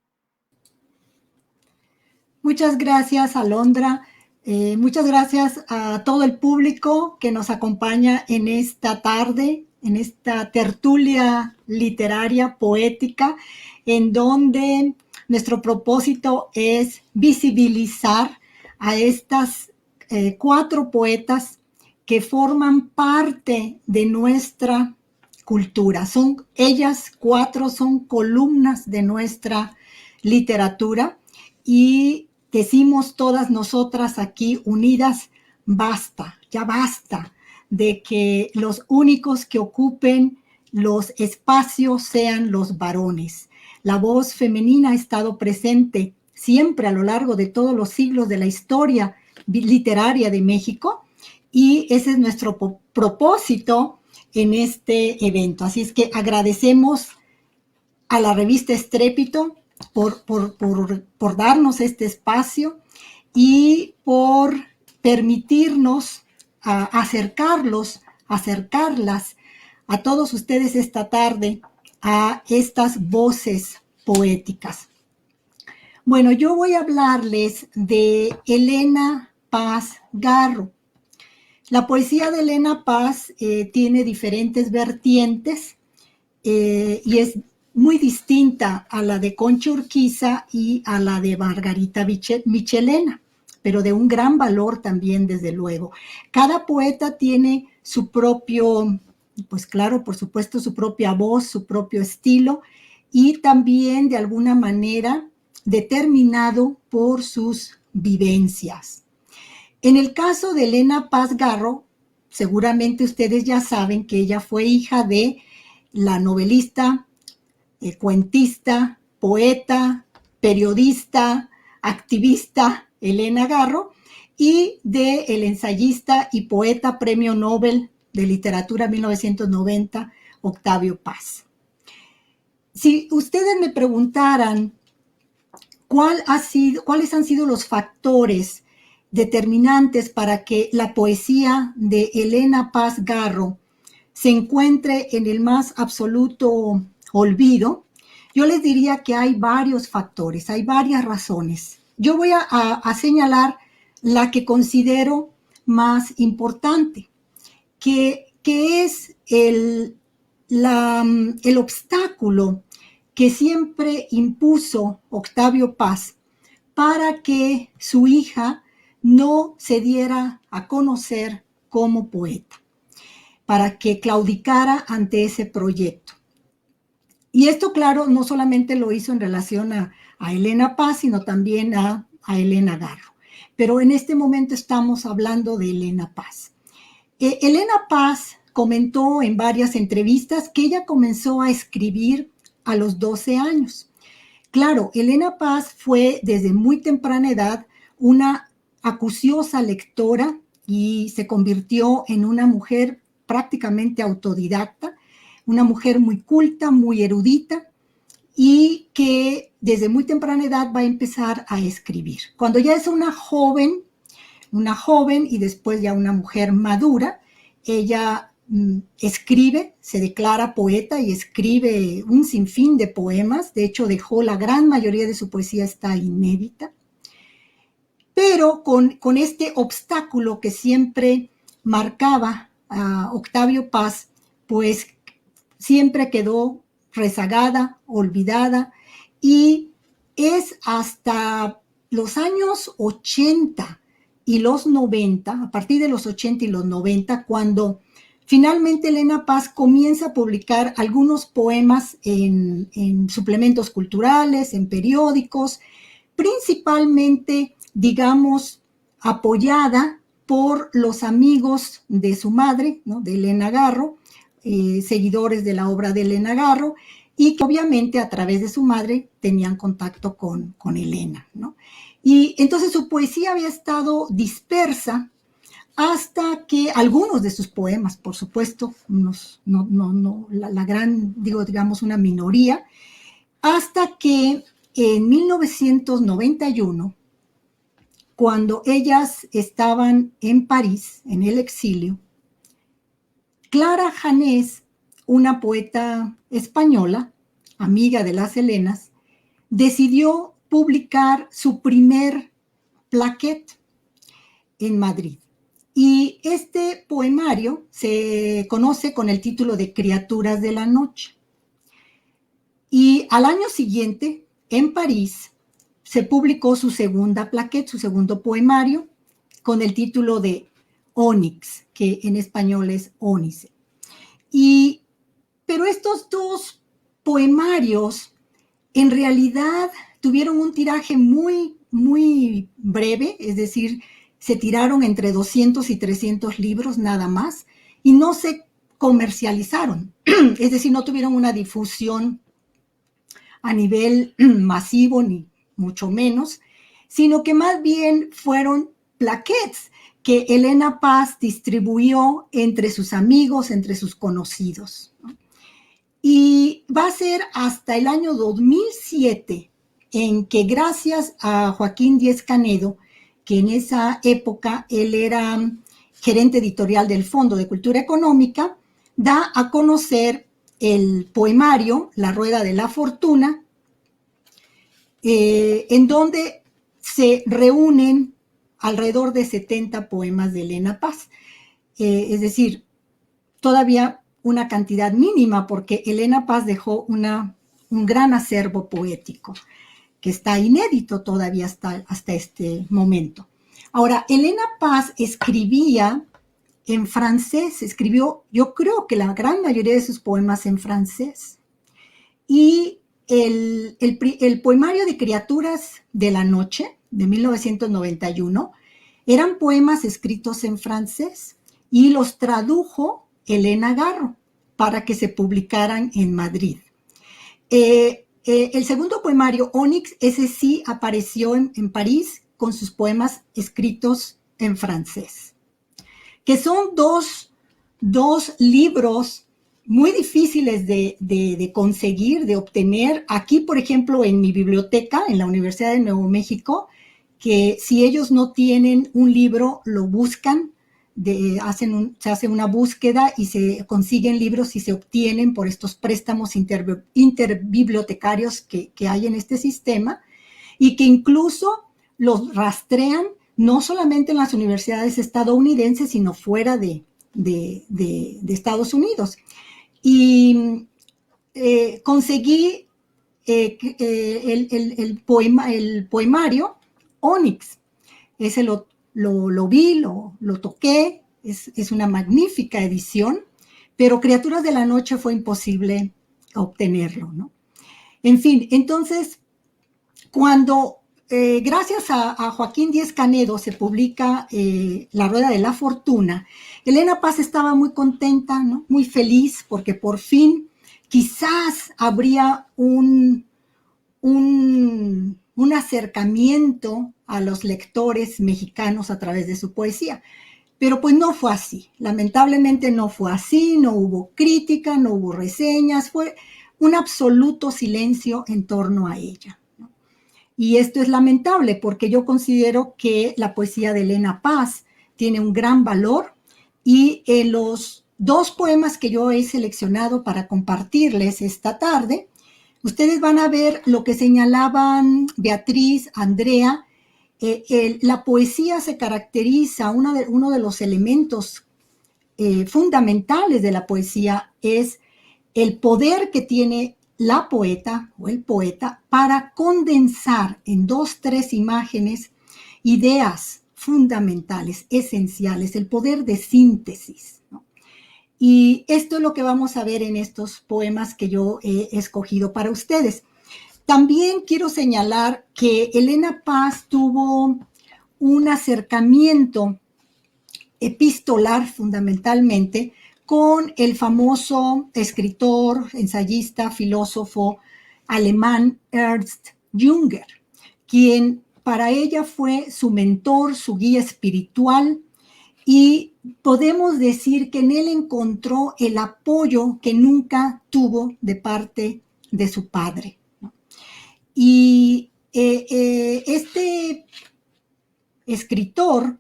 Muchas gracias, Alondra. Muchas gracias a todo el público que nos acompaña en esta tarde, en esta tertulia literaria, poética, en donde nuestro propósito es visibilizar a estas 4 poetas que forman parte de nuestra cultura. Ellas 4 son columnas de nuestra literatura y decimos todas nosotras aquí unidas, basta, ya basta de que los únicos que ocupen los espacios sean los varones. La voz femenina ha estado presente siempre a lo largo de todos los siglos de la historia literaria de México y ese es nuestro propósito en este evento. Así es que agradecemos a la revista Estrépito por darnos este espacio y por permitirnos acercarlas a todos ustedes esta tarde a estas voces poéticas. Bueno, yo voy a hablarles de Elena Paz Garro. La poesía de Elena Paz tiene diferentes vertientes y es muy distinta a la de Concha Urquiza y a la de Margarita Michelena, pero de un gran valor también, desde luego. Cada poeta tiene su propio, pues claro, por supuesto, su propia voz, su propio estilo, y también de alguna manera determinado por sus vivencias. En el caso de Elena Paz Garro, seguramente ustedes ya saben que ella fue hija de la novelista, cuentista, poeta, periodista, activista Elena Garro y del ensayista y poeta Premio Nobel de Literatura 1990, Octavio Paz. Si ustedes me preguntaran cuáles han sido los factores determinantes para que la poesía de Elena Paz Garro se encuentre en el más absoluto olvido, yo les diría que hay varios factores, hay varias razones. Yo voy a señalar la que considero más importante, que es el obstáculo que siempre impuso Octavio Paz para que su hija no se diera a conocer como poeta, para que claudicara ante ese proyecto. Y esto, claro, no solamente lo hizo en relación a Elena Paz, sino también a Elena Garro. Pero en este momento estamos hablando de Elena Paz. Elena Paz comentó en varias entrevistas que ella comenzó a escribir a los 12 años. Claro, Elena Paz fue desde muy temprana edad una acuciosa lectora y se convirtió en una mujer prácticamente autodidacta, una mujer muy culta, muy erudita, y que desde muy temprana edad va a empezar a escribir. Cuando ya es una joven y después ya una mujer madura, ella escribe, se declara poeta y escribe un sinfín de poemas. De hecho, dejó la gran mayoría de su poesía está inédita. Pero con este obstáculo que siempre marcaba a Octavio Paz, pues siempre quedó rezagada, olvidada, y es hasta los años 80 y los 90, a partir de los 80 y los 90, cuando finalmente Elena Paz comienza a publicar algunos poemas en suplementos culturales, en periódicos, principalmente, digamos, apoyada por los amigos de su madre, ¿no?, de Elena Garro, seguidores de la obra de Elena Garro, y que obviamente a través de su madre tenían contacto con Elena, ¿no? Y entonces su poesía había estado dispersa hasta que algunos de sus poemas, por supuesto, la gran, digamos, una minoría, hasta que en 1991, cuando ellas estaban en París, en el exilio, Clara Janés, una poeta española, amiga de las Helenas, decidió publicar su primer plaquet en Madrid. Y este poemario se conoce con el título de Criaturas de la Noche. Y al año siguiente, en París, se publicó su segunda plaquet, su segundo poemario, con el título de Ónix, que en español es ónice. Pero estos dos poemarios en realidad tuvieron un tiraje muy, muy breve, es decir, se tiraron entre 200 y 300 libros nada más, y no se comercializaron, es decir, no tuvieron una difusión a nivel masivo, ni mucho menos, sino que más bien fueron plaquets que Elena Paz distribuyó entre sus amigos, entre sus conocidos, ¿no? Y va a ser hasta el año 2007 en que, gracias a Joaquín Díez Canedo, que en esa época él era gerente editorial del Fondo de Cultura Económica, da a conocer el poemario La Rueda de la Fortuna, en donde se reúnen alrededor de 70 poemas de Elena Paz. Es decir, todavía una cantidad mínima, porque Elena Paz dejó un gran acervo poético que está inédito todavía hasta este momento. Ahora, Elena Paz escribía en francés, escribió, yo creo que la gran mayoría de sus poemas en francés. Y el poemario de Criaturas de la Noche, de 1991, eran poemas escritos en francés y los tradujo Elena Garro para que se publicaran en Madrid. El segundo poemario, Ónix, ese sí apareció en París con sus poemas escritos en francés, que son dos libros muy difíciles de conseguir, de obtener. Aquí, por ejemplo, en mi biblioteca, en la Universidad de Nuevo México, que si ellos no tienen un libro, lo buscan, se hace una búsqueda y se consiguen libros y se obtienen por estos préstamos interbibliotecarios que hay en este sistema, y que incluso los rastrean no solamente en las universidades estadounidenses, sino fuera de Estados Unidos. Y conseguí el poemario Ónix. Ese lo vi, lo toqué, es una magnífica edición, pero Criaturas de la Noche fue imposible obtenerlo, ¿no? En fin, entonces, cuando gracias a Joaquín Díez Canedo se publica La Rueda de la Fortuna, Elena Paz estaba muy contenta, ¿no?, muy feliz, porque por fin quizás habría un acercamiento a los lectores mexicanos a través de su poesía. Pero pues no fue así, lamentablemente no fue así, no hubo crítica, no hubo reseñas, fue un absoluto silencio en torno a ella, ¿no? Y esto es lamentable porque yo considero que la poesía de Elena Paz tiene un gran valor y los dos poemas que yo he seleccionado para compartirles esta tarde, ustedes van a ver lo que señalaban Beatriz, Andrea. La poesía se caracteriza, uno de los elementos fundamentales de la poesía es el poder que tiene la poeta o el poeta para condensar en 2, 3 imágenes ideas fundamentales, esenciales, el poder de síntesis, ¿no? Y esto es lo que vamos a ver en estos poemas que yo he escogido para ustedes. También quiero señalar que Elena Paz tuvo un acercamiento epistolar fundamentalmente con el famoso escritor, ensayista, filósofo alemán Ernst Jünger, quien para ella fue su mentor, su guía espiritual, y podemos decir que en él encontró el apoyo que nunca tuvo de parte de su padre. Y este escritor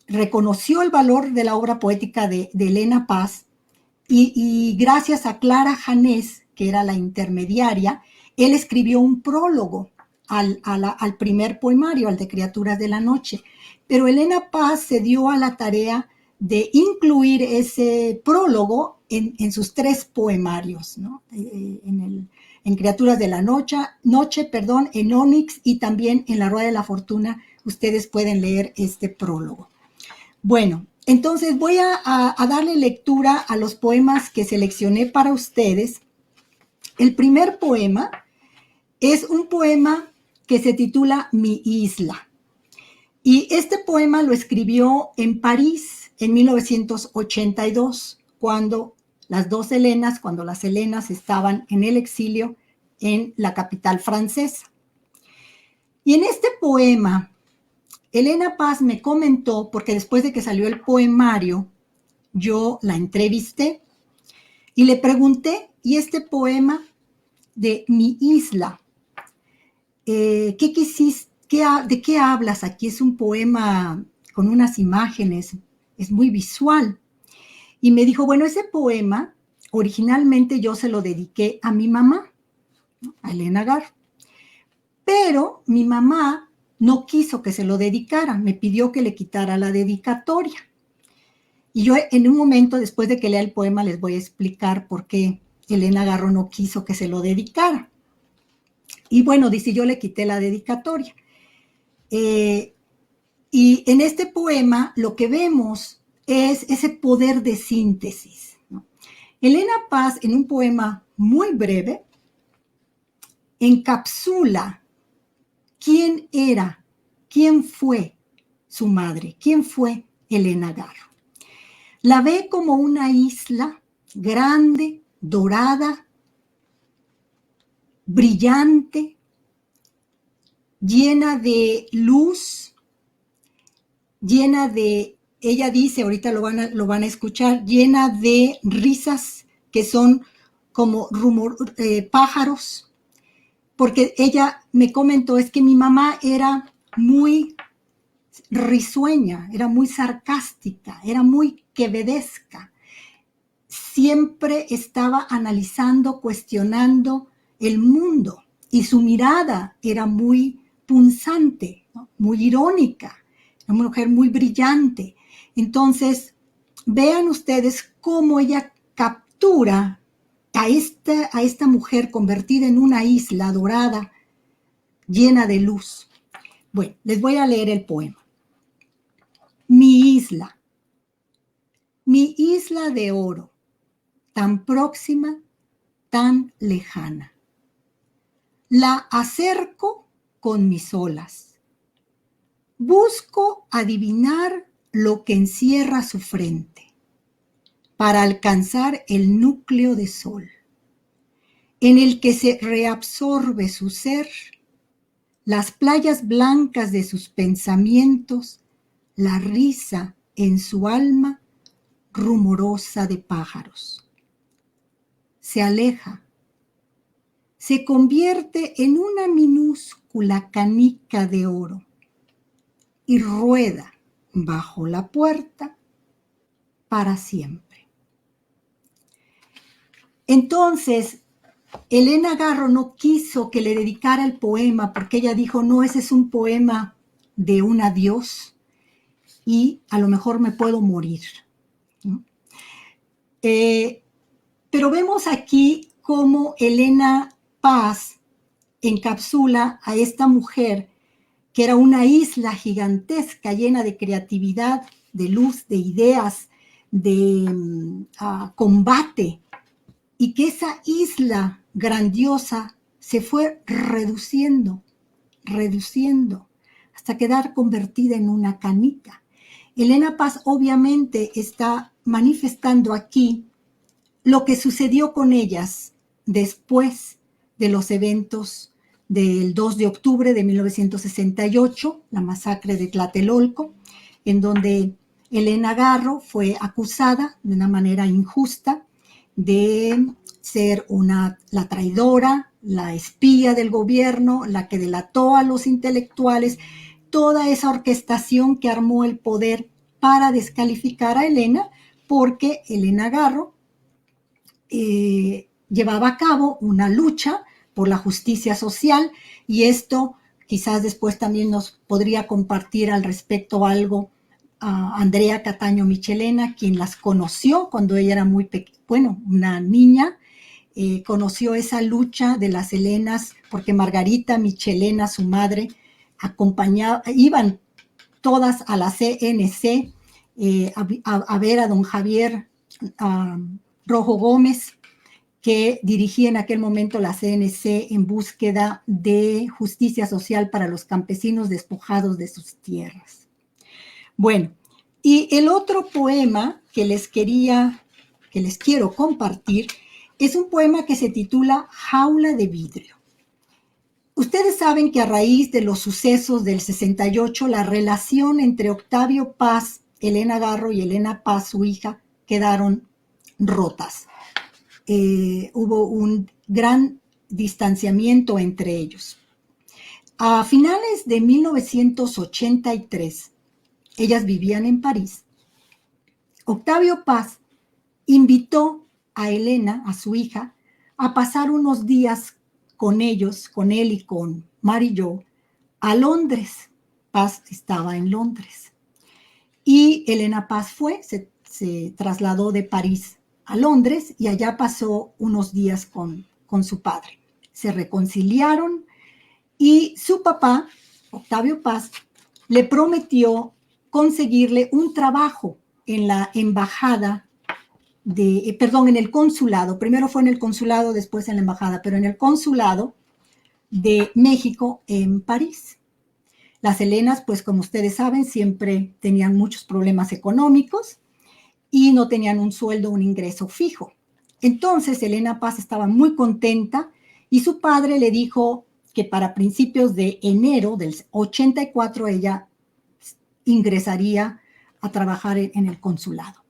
reconoció el valor de la obra poética de Elena Paz y gracias a Clara Janés, que era la intermediaria, él escribió un prólogo al primer poemario, al de Criaturas de la Noche. Pero Elena Paz se dio a la tarea de incluir ese prólogo en sus 3 poemarios, ¿no? En Criaturas de la Noche, en Onix y también en La Rueda de la Fortuna, ustedes pueden leer este prólogo. Bueno, entonces voy a darle lectura a los poemas que seleccioné para ustedes. El primer poema es un poema que se titula Mi Isla. Y este poema lo escribió en París en 1982, cuando las Helenas estaban en el exilio en la capital francesa. Y en este poema, Elena Paz me comentó, porque después de que salió el poemario, yo la entrevisté y le pregunté, ¿y este poema de Mi Isla, de qué hablas aquí? Es un poema con unas imágenes, es muy visual. Y me dijo, bueno, ese poema originalmente yo se lo dediqué a mi mamá, ¿no? A Elena Garro. Pero mi mamá no quiso que se lo dedicara, me pidió que le quitara la dedicatoria. Y yo en un momento, después de que lea el poema, les voy a explicar por qué Elena Garro no quiso que se lo dedicara. Y bueno, dice, yo le quité la dedicatoria. Y en este poema lo que vemos es ese poder de síntesis, ¿no? Elena Paz, en un poema muy breve, encapsula quién era, quién fue su madre, quién fue Elena Garro. La ve como una isla grande, dorada, brillante, llena de luz, llena de, ella dice, ahorita lo van a escuchar, llena de risas que son como pájaros, porque ella me comentó, es que mi mamá era muy risueña, era muy sarcástica, era muy quevedesca. Siempre estaba analizando, cuestionando el mundo y su mirada era muy punzante, ¿no? Muy irónica, una mujer muy brillante. Entonces, vean ustedes cómo ella captura a esta mujer convertida en una isla dorada, llena de luz. Bueno, les voy a leer el poema. Mi isla de oro, tan próxima, tan lejana. La acerco con mis olas. Busco adivinar lo que encierra su frente para alcanzar el núcleo de sol, en el que se reabsorbe su ser, las playas blancas de sus pensamientos, la risa en su alma rumorosa de pájaros. Se aleja, se convierte en una minúscula canica de oro y rueda bajo la puerta para siempre. Entonces, Elena Garro no quiso que le dedicara el poema porque ella dijo, no, ese es un poema de un adiós y a lo mejor me puedo morir. ¿No? Pero vemos aquí cómo Elena Paz encapsula a esta mujer que era una isla gigantesca llena de creatividad, de luz, de ideas, de combate, y que esa isla grandiosa se fue reduciendo, hasta quedar convertida en una canica. Elena Paz obviamente está manifestando aquí lo que sucedió con ellas después de los eventos del 2 de octubre de 1968, la masacre de Tlatelolco, en donde Elena Garro fue acusada de una manera injusta de ser la traidora, la espía del gobierno, la que delató a los intelectuales, toda esa orquestación que armó el poder para descalificar a Elena, porque Elena Garro llevaba a cabo una lucha por la justicia social, y esto quizás después también nos podría compartir al respecto algo Andrea Cataño Michelena, quien las conoció cuando ella era muy pequeña, una niña, conoció esa lucha de las Helenas, porque Margarita Michelena, su madre, iban todas a la CNC a ver a don Javier Rojo Gómez, que dirigía en aquel momento la CNC en búsqueda de justicia social para los campesinos despojados de sus tierras. Bueno, y el otro poema que les quiero compartir es un poema que se titula Jaula de vidrio. Ustedes saben que a raíz de los sucesos del 68, la relación entre Octavio Paz, Elena Garro y Elena Paz, su hija, quedaron rotas. Hubo un gran distanciamiento entre ellos. A finales de 1983, ellas vivían en París. Octavio Paz invitó a Elena, a su hija, a pasar unos días con ellos, con él y con Mary Jo, a Londres. Paz estaba en Londres. Y Elena Paz se trasladó de París a Londres y allá pasó unos días con su padre. Se reconciliaron y su papá, Octavio Paz, le prometió conseguirle un trabajo en la embajada en el consulado. Primero fue en el consulado, después en la embajada, pero en el consulado de México en París. Las Helenas, pues como ustedes saben, siempre tenían muchos problemas económicos y no tenían un sueldo, un ingreso fijo. Entonces, Elena Paz estaba muy contenta y su padre le dijo que para principios de enero del 84 ella ingresaría a trabajar en el consulado.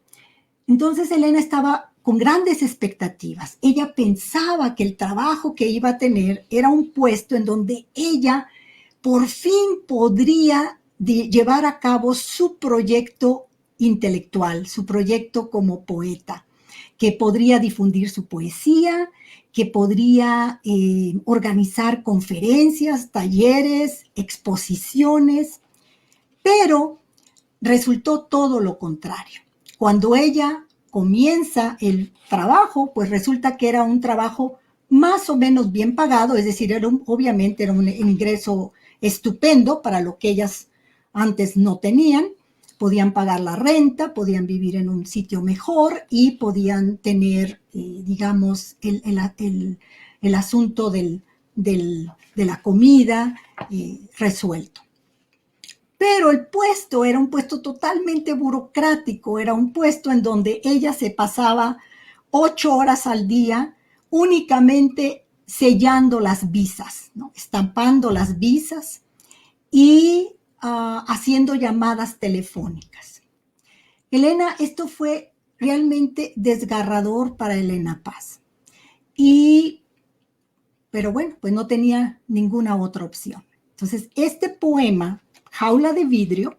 Entonces, Elena estaba con grandes expectativas. Ella pensaba que el trabajo que iba a tener era un puesto en donde ella por fin podría llevar a cabo su proyecto intelectual, su proyecto como poeta, que podría difundir su poesía, que podría organizar conferencias, talleres, exposiciones, pero resultó todo lo contrario. Cuando ella comienza el trabajo, pues resulta que era un trabajo más o menos bien pagado, es decir, obviamente era un ingreso estupendo para lo que ellas antes no tenían. Podían pagar la renta, podían vivir en un sitio mejor y podían tener, digamos, el asunto de la comida resuelto. Pero el puesto era un puesto totalmente burocrático, era un puesto en donde ella se pasaba 8 horas al día únicamente sellando las visas, ¿no? Estampando las visas y haciendo llamadas telefónicas. Elena, esto fue realmente desgarrador para Elena Paz. Pero bueno, pues no tenía ninguna otra opción. Entonces, este poema, Jaula de Vidrio,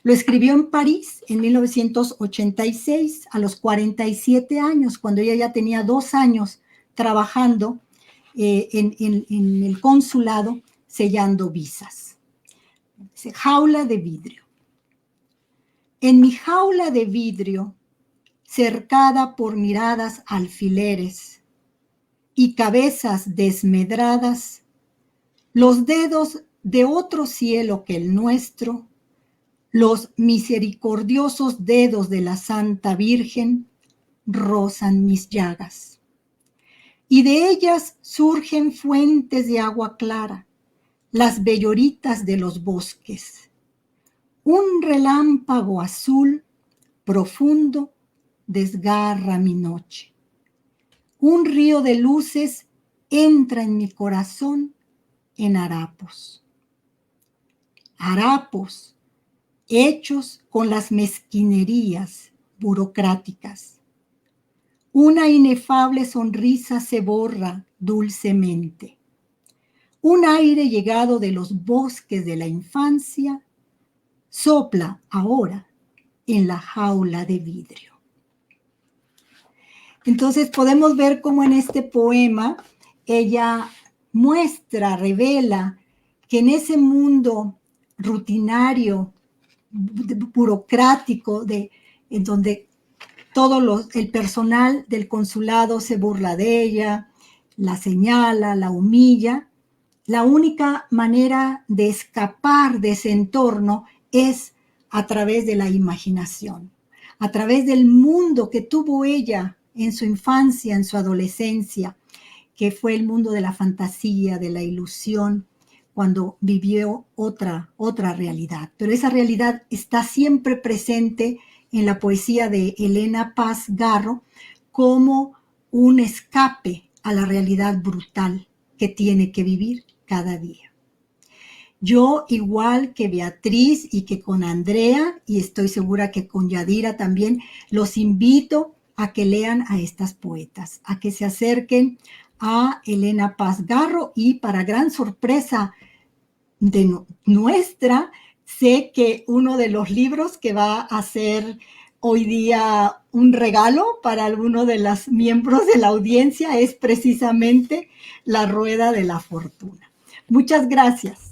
lo escribió en París en 1986, a los 47 años, cuando ella ya tenía 2 años trabajando en el consulado sellando visas. Dice, jaula de vidrio. En mi jaula de vidrio, cercada por miradas alfileres y cabezas desmedradas, los dedos de otro cielo que el nuestro, los misericordiosos dedos de la Santa Virgen, rozan mis llagas. Y de ellas surgen fuentes de agua clara, las belloritas de los bosques. Un relámpago azul profundo desgarra mi noche. Un río de luces entra en mi corazón en harapos. Harapos hechos con las mezquinerías burocráticas. Una inefable sonrisa se borra dulcemente. Un aire llegado de los bosques de la infancia sopla ahora en la jaula de vidrio. Entonces podemos ver cómo en este poema ella muestra, revela que en ese mundo rutinario, burocrático, en donde el personal del consulado se burla de ella, la señala, la humilla, la única manera de escapar de ese entorno es a través de la imaginación, a través del mundo que tuvo ella en su infancia, en su adolescencia, que fue el mundo de la fantasía, de la ilusión, cuando vivió otra realidad. Pero esa realidad está siempre presente en la poesía de Elena Paz Garro como un escape a la realidad brutal que tiene que vivir cada día. Yo, igual que Beatriz y que con Andrea, y estoy segura que con Yadira también, los invito a que lean a estas poetas, a que se acerquen a Elena Paz Garro, y para gran sorpresa de nuestra, sé que uno de los libros que va a ser hoy día un regalo para alguno de los miembros de la audiencia es precisamente La Rueda de la Fortuna. Muchas gracias.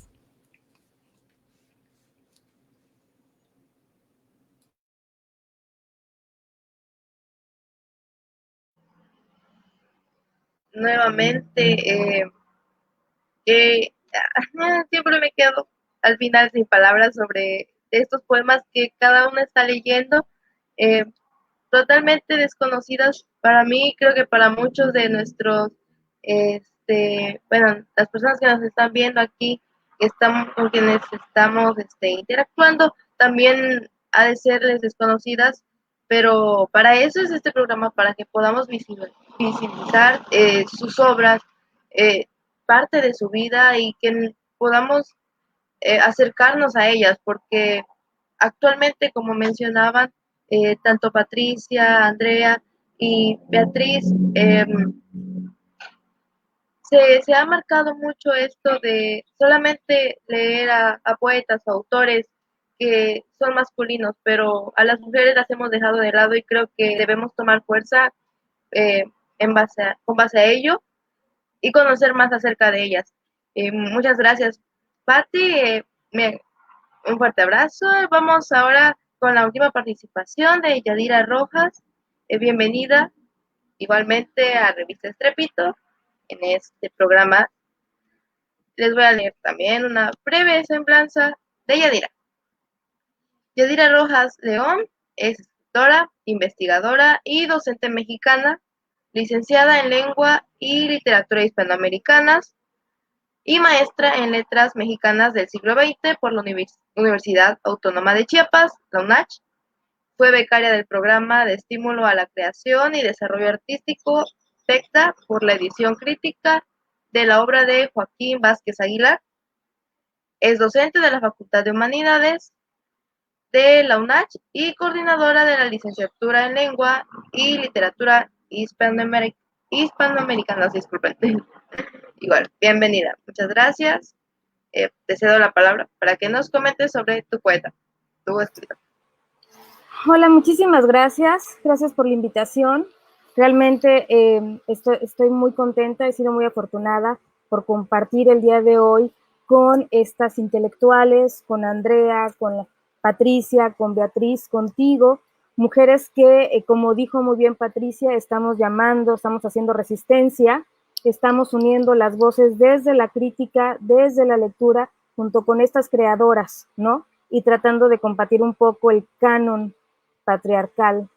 Nuevamente, siempre me quedo al final sin palabras sobre estos poemas que cada uno está leyendo, eh, totalmente desconocidas para mí, creo que para muchos de nuestros, bueno, las personas que nos están viendo aquí, con quienes estamos interactuando, también ha de serles desconocidas, pero para eso es este programa, para que podamos visibilizar sus obras, eh, parte de su vida, y que podamos acercarnos a ellas, porque actualmente, como mencionaban, tanto Patricia, Andrea y Beatriz, se ha marcado mucho esto de solamente leer a poetas o autores que son masculinos, pero a las mujeres las hemos dejado de lado, y creo que debemos tomar fuerza eh, con base a ello y conocer más acerca de ellas. Muchas gracias, Patti. Un fuerte abrazo. Vamos ahora con la última participación de Yadira Rojas. Bienvenida igualmente a Revista Estrépito. En este programa les voy a leer también una breve semblanza de Yadira. Yadira Rojas León es escritora, investigadora y docente mexicana, licenciada en Lengua y Literatura Hispanoamericanas y maestra en Letras Mexicanas del siglo XX por la Universidad Autónoma de Chiapas, la UNACH. Fue becaria del Programa de Estímulo a la Creación y Desarrollo Artístico, PECTA, por la edición crítica de la obra de Joaquín Vázquez Aguilar. Es docente de la Facultad de Humanidades de la UNACH y coordinadora de la licenciatura en Lengua y Literatura Hispanoamericanas, disculpen. Igual, bienvenida. Muchas gracias. Te cedo la palabra para que nos comentes sobre tu poeta, tu escritor. Hola, muchísimas gracias. Gracias por la invitación. Realmente estoy muy contenta, he sido muy afortunada por compartir el día de hoy con estas intelectuales, con Andrea, con Patricia, con Beatriz, contigo, mujeres que, como dijo muy bien Patricia, estamos haciendo resistencia, estamos uniendo las voces desde la crítica, desde la lectura, junto con estas creadoras, ¿no? Y tratando de combatir un poco el canon patriarcal,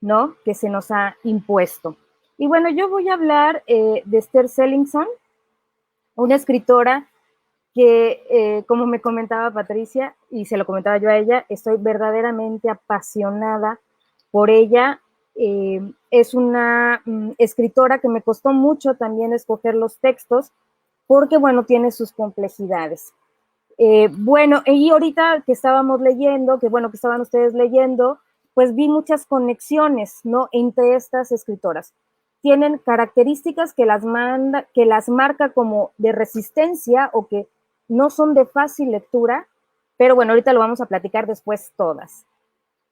¿no? Que se nos ha impuesto. Y bueno, yo voy a hablar de Esther Sellingson, una escritora que, como me comentaba Patricia, y se lo comentaba yo a ella, estoy verdaderamente apasionada por ella. Es una escritora que me costó mucho también escoger los textos, porque, bueno, tiene sus complejidades. Bueno, y ahorita que estábamos leyendo, que estaban ustedes leyendo, pues vi muchas conexiones, ¿no? Entre estas escritoras. Tienen características que las marca como de resistencia o que no son de fácil lectura, pero bueno, ahorita lo vamos a platicar después todas.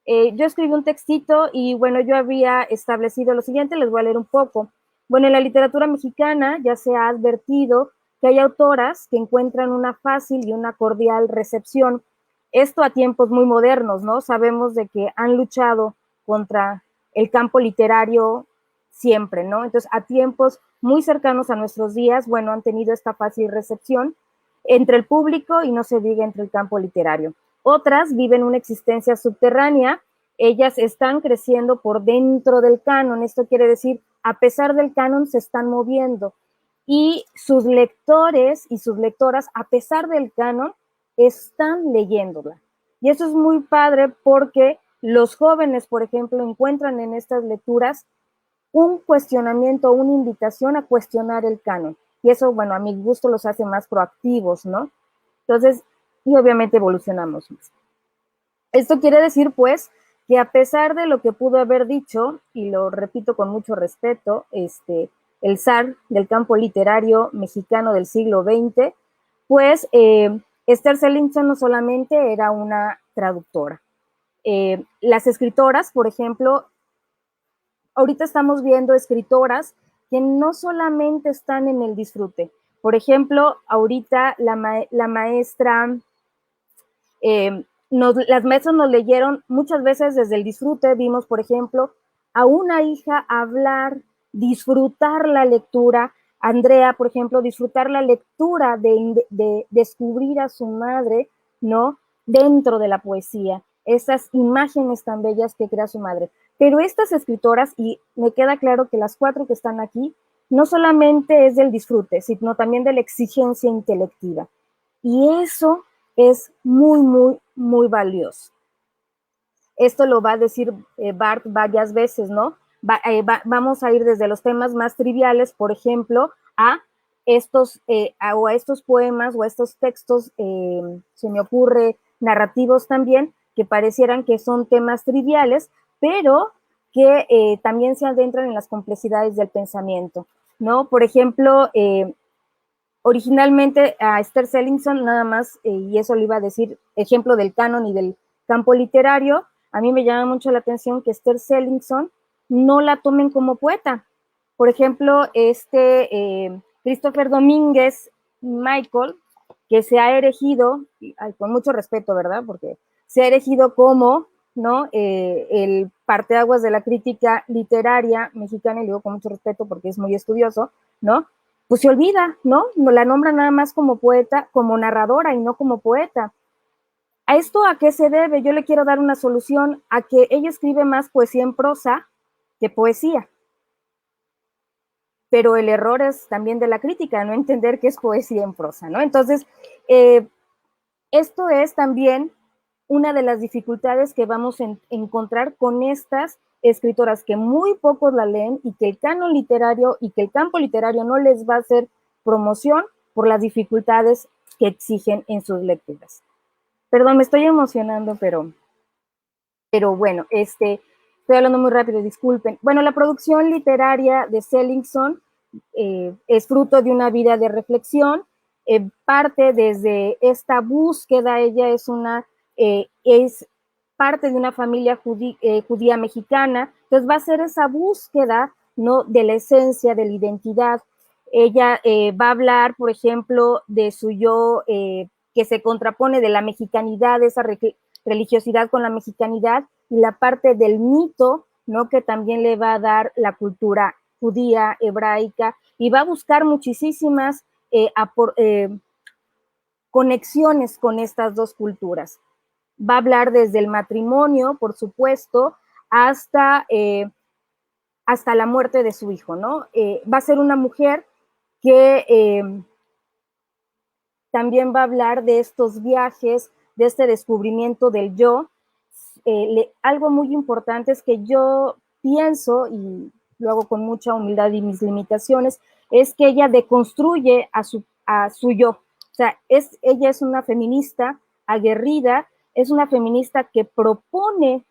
Yo escribí un textito y bueno, yo había establecido lo siguiente, les voy a leer un poco. Bueno, en la literatura mexicana ya se ha advertido que hay autoras que encuentran una fácil y una cordial recepción. Esto a tiempos muy modernos, ¿no? Sabemos de que han luchado contra el campo literario siempre, ¿no? Entonces, a tiempos muy cercanos a nuestros días, bueno, han tenido esta fácil recepción entre el público y no se diga entre el campo literario. Otras viven una existencia subterránea, ellas están creciendo por dentro del canon, esto quiere decir, a pesar del canon se están moviendo, y sus lectores y sus lectoras, a pesar del canon, están leyéndola. Y eso es muy padre porque los jóvenes, por ejemplo, encuentran en estas lecturas un cuestionamiento, una invitación a cuestionar el canon. Y eso, bueno, a mi gusto los hace más proactivos, ¿no? Entonces, y obviamente evolucionamos más. Esto quiere decir, pues, que a pesar de lo que pudo haber dicho, y lo repito con mucho respeto, el zar del campo literario mexicano del siglo XX, pues Esther Sellingson no solamente era una traductora. Las escritoras, por ejemplo, ahorita estamos viendo escritoras que no solamente están en el disfrute. Por ejemplo, ahorita la maestra, las maestras nos leyeron muchas veces desde el disfrute. Vimos, por ejemplo, a una hija hablar, disfrutar la lectura. Andrea, por ejemplo, disfrutar la lectura de descubrir a su madre, ¿no? Dentro de la poesía. Esas imágenes tan bellas que crea su madre. Pero estas escritoras, y me queda claro que las 4 que están aquí, no solamente es del disfrute, sino también de la exigencia intelectiva. Y eso es muy, muy, muy valioso. Esto lo va a decir Barth varias veces, ¿no? Vamos a ir desde los temas más triviales, por ejemplo, a estos poemas o a estos textos, se me ocurre, narrativos también, que parecieran que son temas triviales, pero que también se adentran en las complejidades del pensamiento, ¿no? Por ejemplo, originalmente a Esther Sellingson, nada más, y eso le iba a decir, ejemplo del canon y del campo literario, a mí me llama mucho la atención que Esther Sellingson no la tomen como poeta. Por ejemplo, Christopher Domínguez Michael, que se ha erigido, con mucho respeto, ¿verdad? Porque se ha erigido como, ¿no? El parteaguas de la crítica literaria mexicana, y digo con mucho respeto porque es muy estudioso, ¿no? Pues se olvida, ¿no? La nombra nada más como poeta, como narradora y no como poeta. ¿A esto a qué se debe? Yo le quiero dar una solución a que ella escribe más poesía en prosa que poesía. Pero el error es también de la crítica, no entender qué es poesía en prosa, ¿no? Entonces, esto es también una de las dificultades que vamos a encontrar con estas escritoras que muy pocos la leen y que el canon literario y que el campo literario no les va a hacer promoción por las dificultades que exigen en sus lecturas. Perdón, me estoy emocionando, pero pero bueno, estoy hablando muy rápido, disculpen. Bueno, la producción literaria de Seligson es fruto de una vida de reflexión, parte desde esta búsqueda, ella es parte de una familia judía mexicana, entonces va a ser esa búsqueda, ¿no?, de la esencia, de la identidad. Ella va a hablar, por ejemplo, de su yo, que se contrapone de la mexicanidad, esa religiosidad con la mexicanidad, y la parte del mito, ¿no?, que también le va a dar la cultura judía, hebraica, y va a buscar muchísimas conexiones con estas dos culturas. Va a hablar desde el matrimonio, por supuesto, hasta la muerte de su hijo, ¿no? Va a ser una mujer que también va a hablar de estos viajes, de este descubrimiento del yo. Algo muy importante es que yo pienso, y lo hago con mucha humildad y mis limitaciones, es que ella deconstruye a su yo. O sea, ella es una feminista aguerrida, es una feminista que propone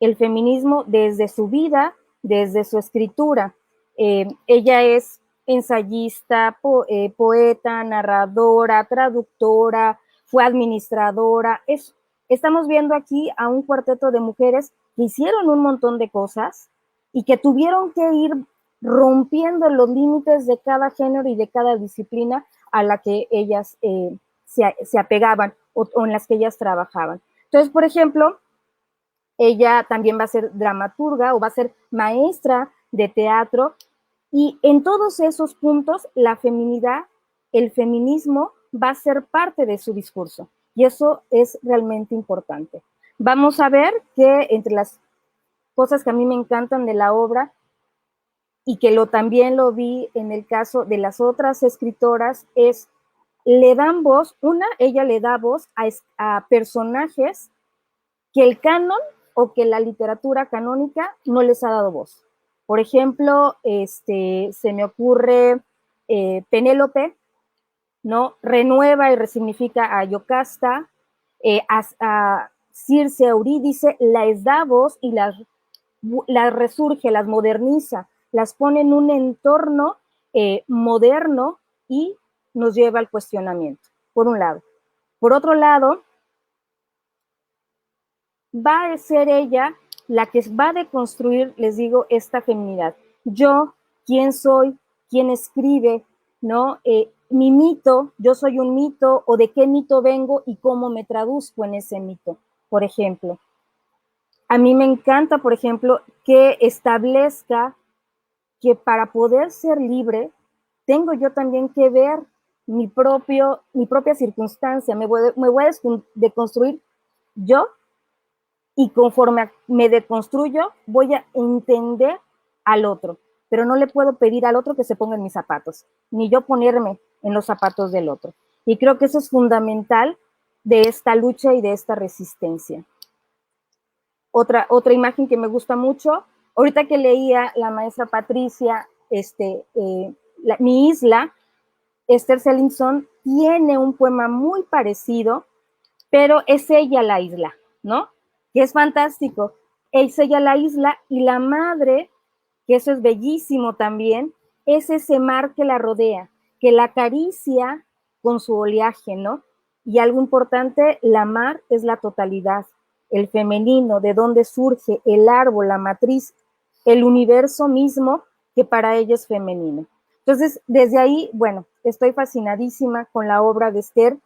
el feminismo desde su vida, desde su escritura. Ella es ensayista, poeta, narradora, traductora, fue administradora. Estamos viendo aquí a un cuarteto de mujeres que hicieron un montón de cosas y que tuvieron que ir rompiendo los límites de cada género y de cada disciplina a la que ellas se apegaban o en las que ellas trabajaban. Entonces, por ejemplo, ella también va a ser dramaturga o va a ser maestra de teatro, y en todos esos puntos la feminidad, el feminismo va a ser parte de su discurso, y eso es realmente importante. Vamos a ver que entre las cosas que a mí me encantan de la obra, y que también lo vi en el caso de las otras escritoras, es le dan voz, ella le da voz a personajes que el canon o que la literatura canónica no les ha dado voz. Por ejemplo, se me ocurre Penélope, ¿no? Renueva y resignifica a Yocasta, a Circe, a Eurídice, les da voz y las resurge, las moderniza, las pone en un entorno moderno y nos lleva al cuestionamiento, por un lado. Por otro lado, va a ser ella la que va a deconstruir, les digo, esta feminidad. Yo, quién soy, quién escribe, ¿no? Mi mito, yo soy un mito, o de qué mito vengo y cómo me traduzco en ese mito, por ejemplo. A mí me encanta, por ejemplo, que establezca que para poder ser libre, tengo yo también que ver mi propia circunstancia, me voy a deconstruir yo, y conforme me deconstruyo, voy a entender al otro, pero no le puedo pedir al otro que se ponga en mis zapatos, ni yo ponerme en los zapatos del otro. Y creo que eso es fundamental de esta lucha y de esta resistencia. Otra imagen que me gusta mucho, ahorita que leía la maestra Patricia, Mi Isla, Esther Seligson tiene un poema muy parecido, pero es ella la isla, ¿no? Que es fantástico. Es ella la isla, y la madre, que eso es bellísimo también, es ese mar que la rodea, que la acaricia con su oleaje, ¿no? Y algo importante, la mar es la totalidad, el femenino, de donde surge el árbol, la matriz, el universo mismo, que para ella es femenino. Entonces, desde ahí, bueno, estoy fascinadísima con la obra de Esther.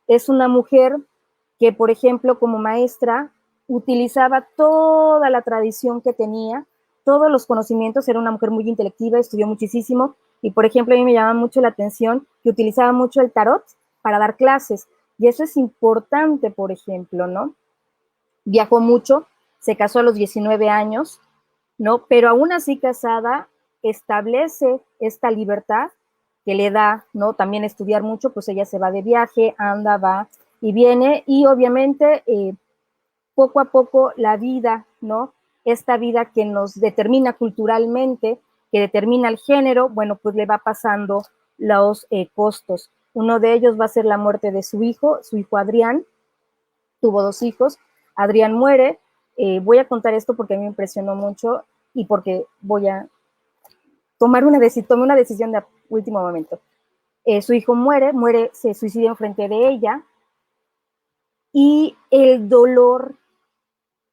Es una mujer que, por ejemplo, como maestra, utilizaba toda la tradición que tenía, todos los conocimientos, era una mujer muy intelectiva, estudió muchísimo, y por ejemplo, a mí me llama mucho la atención que utilizaba mucho el tarot para dar clases, y eso es importante, por ejemplo, ¿no? Viajó mucho, se casó a los 19 años, ¿no? Pero aún así casada, establece esta libertad que le da, ¿no? También estudiar mucho, pues ella se va de viaje, anda, va y viene, y obviamente poco a poco la vida, ¿no? Esta vida que nos determina culturalmente, que determina el género, bueno, pues le va pasando los costos. Uno de ellos va a ser la muerte de su hijo Adrián, tuvo 2 hijos, Adrián muere, Voy a contar esto porque a mí me impresionó mucho y porque voy a tomé una decisión de último momento. Su hijo muere, se suicida enfrente de ella, y el dolor,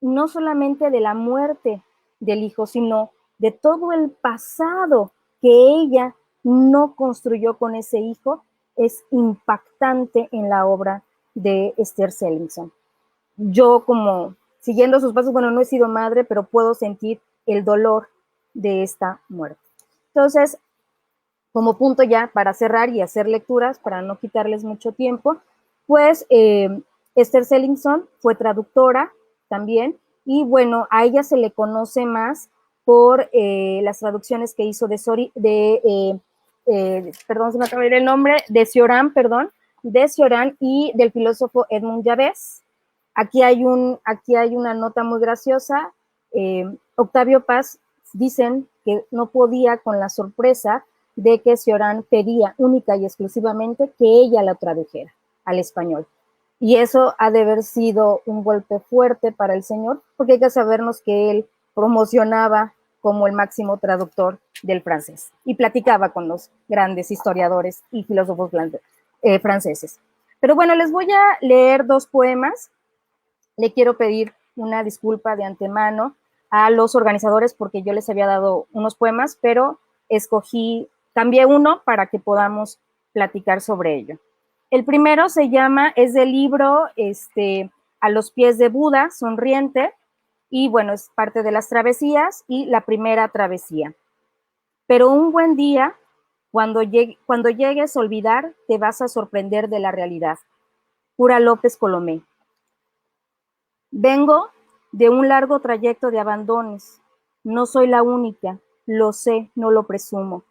no solamente de la muerte del hijo, sino de todo el pasado que ella no construyó con ese hijo, es impactante en la obra de Esther Sellingson. Yo, como siguiendo sus pasos, bueno, no he sido madre, pero puedo sentir el dolor de esta muerte. Entonces, como punto ya para cerrar y hacer lecturas, para no quitarles mucho tiempo, pues Esther Sellingson fue traductora también, y bueno, a ella se le conoce más por las traducciones que hizo perdón, se me acaba de ir el nombre, de Cioran y del filósofo Edmund Jabez. Aquí hay una nota muy graciosa. Octavio Paz dicen que no podía con la sorpresa de que Cioran pedía única y exclusivamente que ella la tradujera al español. Y eso ha de haber sido un golpe fuerte para el señor, porque hay que sabernos que él promocionaba como el máximo traductor del francés y platicaba con los grandes historiadores y filósofos franceses. Pero bueno, les voy a leer 2 poemas. Le quiero pedir una disculpa de antemano a los organizadores porque yo les había dado unos poemas, pero cambié uno para que podamos platicar sobre ello. El primero es del libro A los pies de Buda, sonriente, y bueno, es parte de las travesías y la primera travesía. Pero un buen día, cuando llegues a olvidar, te vas a sorprender de la realidad. Cura López Colomé. Vengo de un largo trayecto de abandones. No soy la única, lo sé, no lo presumo,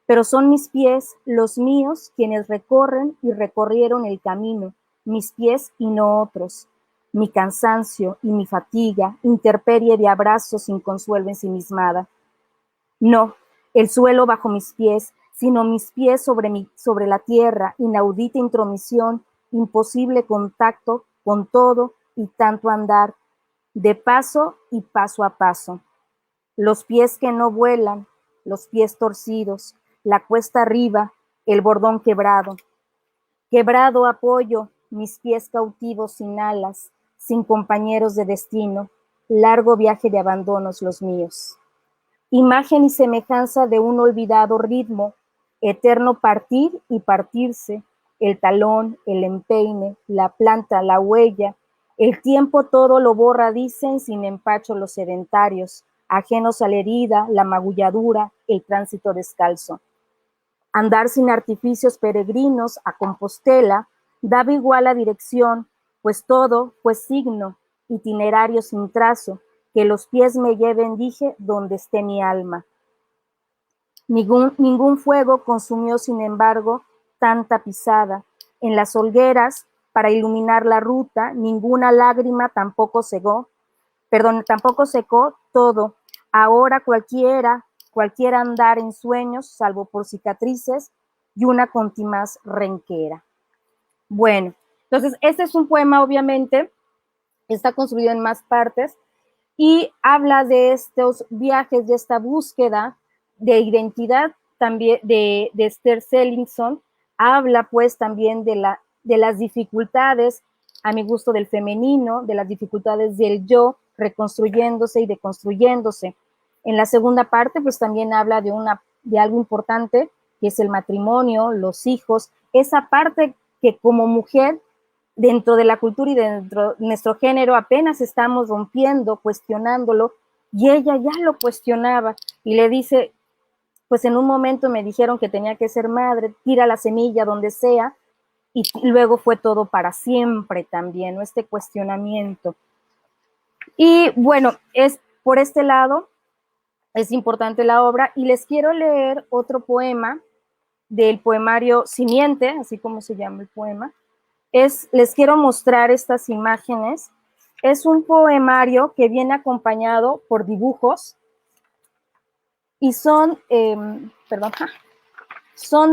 pero son mis pies, los míos, quienes recorren y recorrieron el camino, mis pies y no otros. Mi cansancio y mi fatiga, intemperie de abrazos sin consuelo ensimismada. No, el suelo bajo mis pies, sino mis pies sobre la tierra, inaudita intromisión, imposible contacto con todo y tanto andar, de paso y paso a paso. Los pies que no vuelan, los pies torcidos, la cuesta arriba, el bordón quebrado. Quebrado apoyo, mis pies cautivos sin alas, sin compañeros de destino, largo viaje de abandonos los míos. Imagen y semejanza de un olvidado ritmo, eterno partir y partirse, el talón, el empeine, la planta, la huella, el tiempo todo lo borra, dicen sin empacho los sedentarios, ajenos a la herida, la magulladura, el tránsito descalzo. Andar sin artificios peregrinos a Compostela daba igual la dirección, pues todo fue signo, itinerario sin trazo, que los pies me lleven, dije, donde esté mi alma. Ningún fuego consumió, sin embargo, tanta pisada. En las holgueras, para iluminar la ruta, ninguna lágrima tampoco secó todo. Ahora cualquiera andar en sueños, salvo por cicatrices y una contimaz renquera. Bueno, entonces este es un poema, obviamente, está construido en más partes y habla de estos viajes, de esta búsqueda de identidad también de Esther Sellingson. Habla pues también de las dificultades, a mi gusto, del femenino, de las dificultades del yo reconstruyéndose y deconstruyéndose. En la segunda parte pues también habla de algo importante, que es el matrimonio, los hijos, esa parte que como mujer dentro de la cultura y dentro de nuestro género apenas estamos rompiendo, cuestionándolo, y ella ya lo cuestionaba y le dice, pues en un momento me dijeron que tenía que ser madre, tira la semilla donde sea, y luego fue todo para siempre también, ¿no? Este cuestionamiento. Y bueno, es por este lado, es importante la obra, y les quiero leer otro poema del poemario Simiente, así como se llama el poema. Les quiero mostrar estas imágenes. Es un poemario que viene acompañado por dibujos y son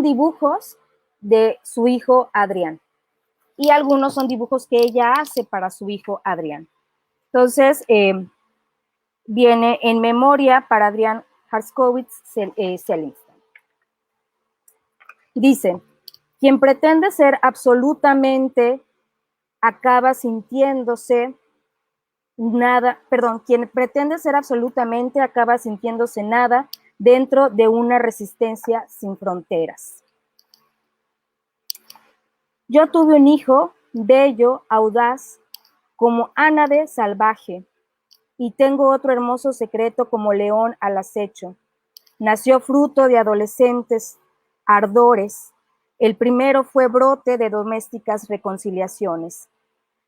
dibujos de su hijo Adrián. Y algunos son dibujos que ella hace para su hijo Adrián. Entonces, viene en memoria para Adrián Harskowitz Selinsky. Dice, quien pretende ser absolutamente acaba sintiéndose nada, perdón, quien pretende ser absolutamente acaba sintiéndose nada dentro de una resistencia sin fronteras. Yo tuve un hijo bello, audaz, como ánade salvaje, y tengo otro hermoso secreto como león al acecho. Nació fruto de adolescentes ardores. El primero fue brote de domésticas reconciliaciones.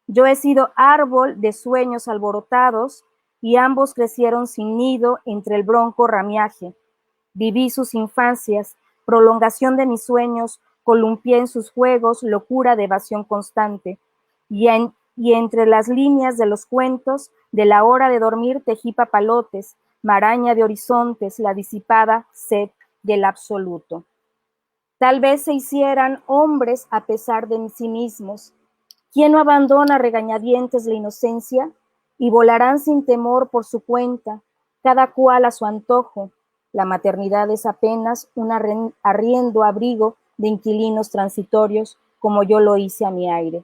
Yo he sido árbol de sueños alborotados y ambos crecieron sin nido entre el bronco ramiaje. Viví sus infancias, prolongación de mis sueños, columpié en sus juegos, locura de evasión constante. Y entre las líneas de los cuentos, de la hora de dormir tejí papalotes, maraña de horizontes, la disipada sed del absoluto. Tal vez se hicieran hombres a pesar de sí mismos. ¿Quién no abandona regañadientes la inocencia? Y volarán sin temor por su cuenta, cada cual a su antojo. La maternidad es apenas un arriendo abrigo de inquilinos transitorios, como yo lo hice a mi aire.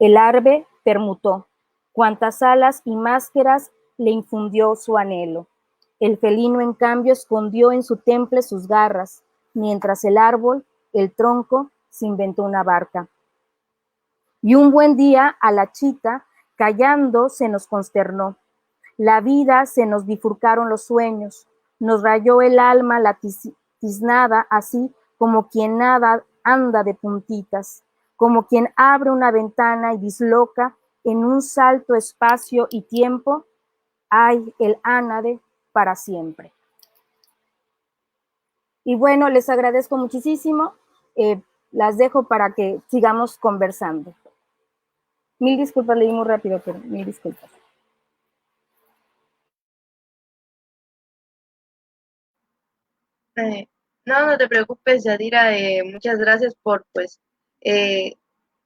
El arbe permutó, cuantas alas y máscaras le infundió su anhelo. El felino, en cambio, escondió en su temple sus garras, mientras el árbol, el tronco, se inventó una barca. Y un buen día a la chita, callando, se nos consternó. La vida se nos bifurcaron los sueños, nos rayó el alma la tiznada, así como quien nada anda de puntitas, como quien abre una ventana y disloca en un salto espacio y tiempo, hay el ánade para siempre. Y bueno, les agradezco muchísimo, las dejo para que sigamos conversando. Mil disculpas, leí muy rápido, pero mil disculpas. No, no te preocupes, Yadira. Muchas gracias por, pues, eh,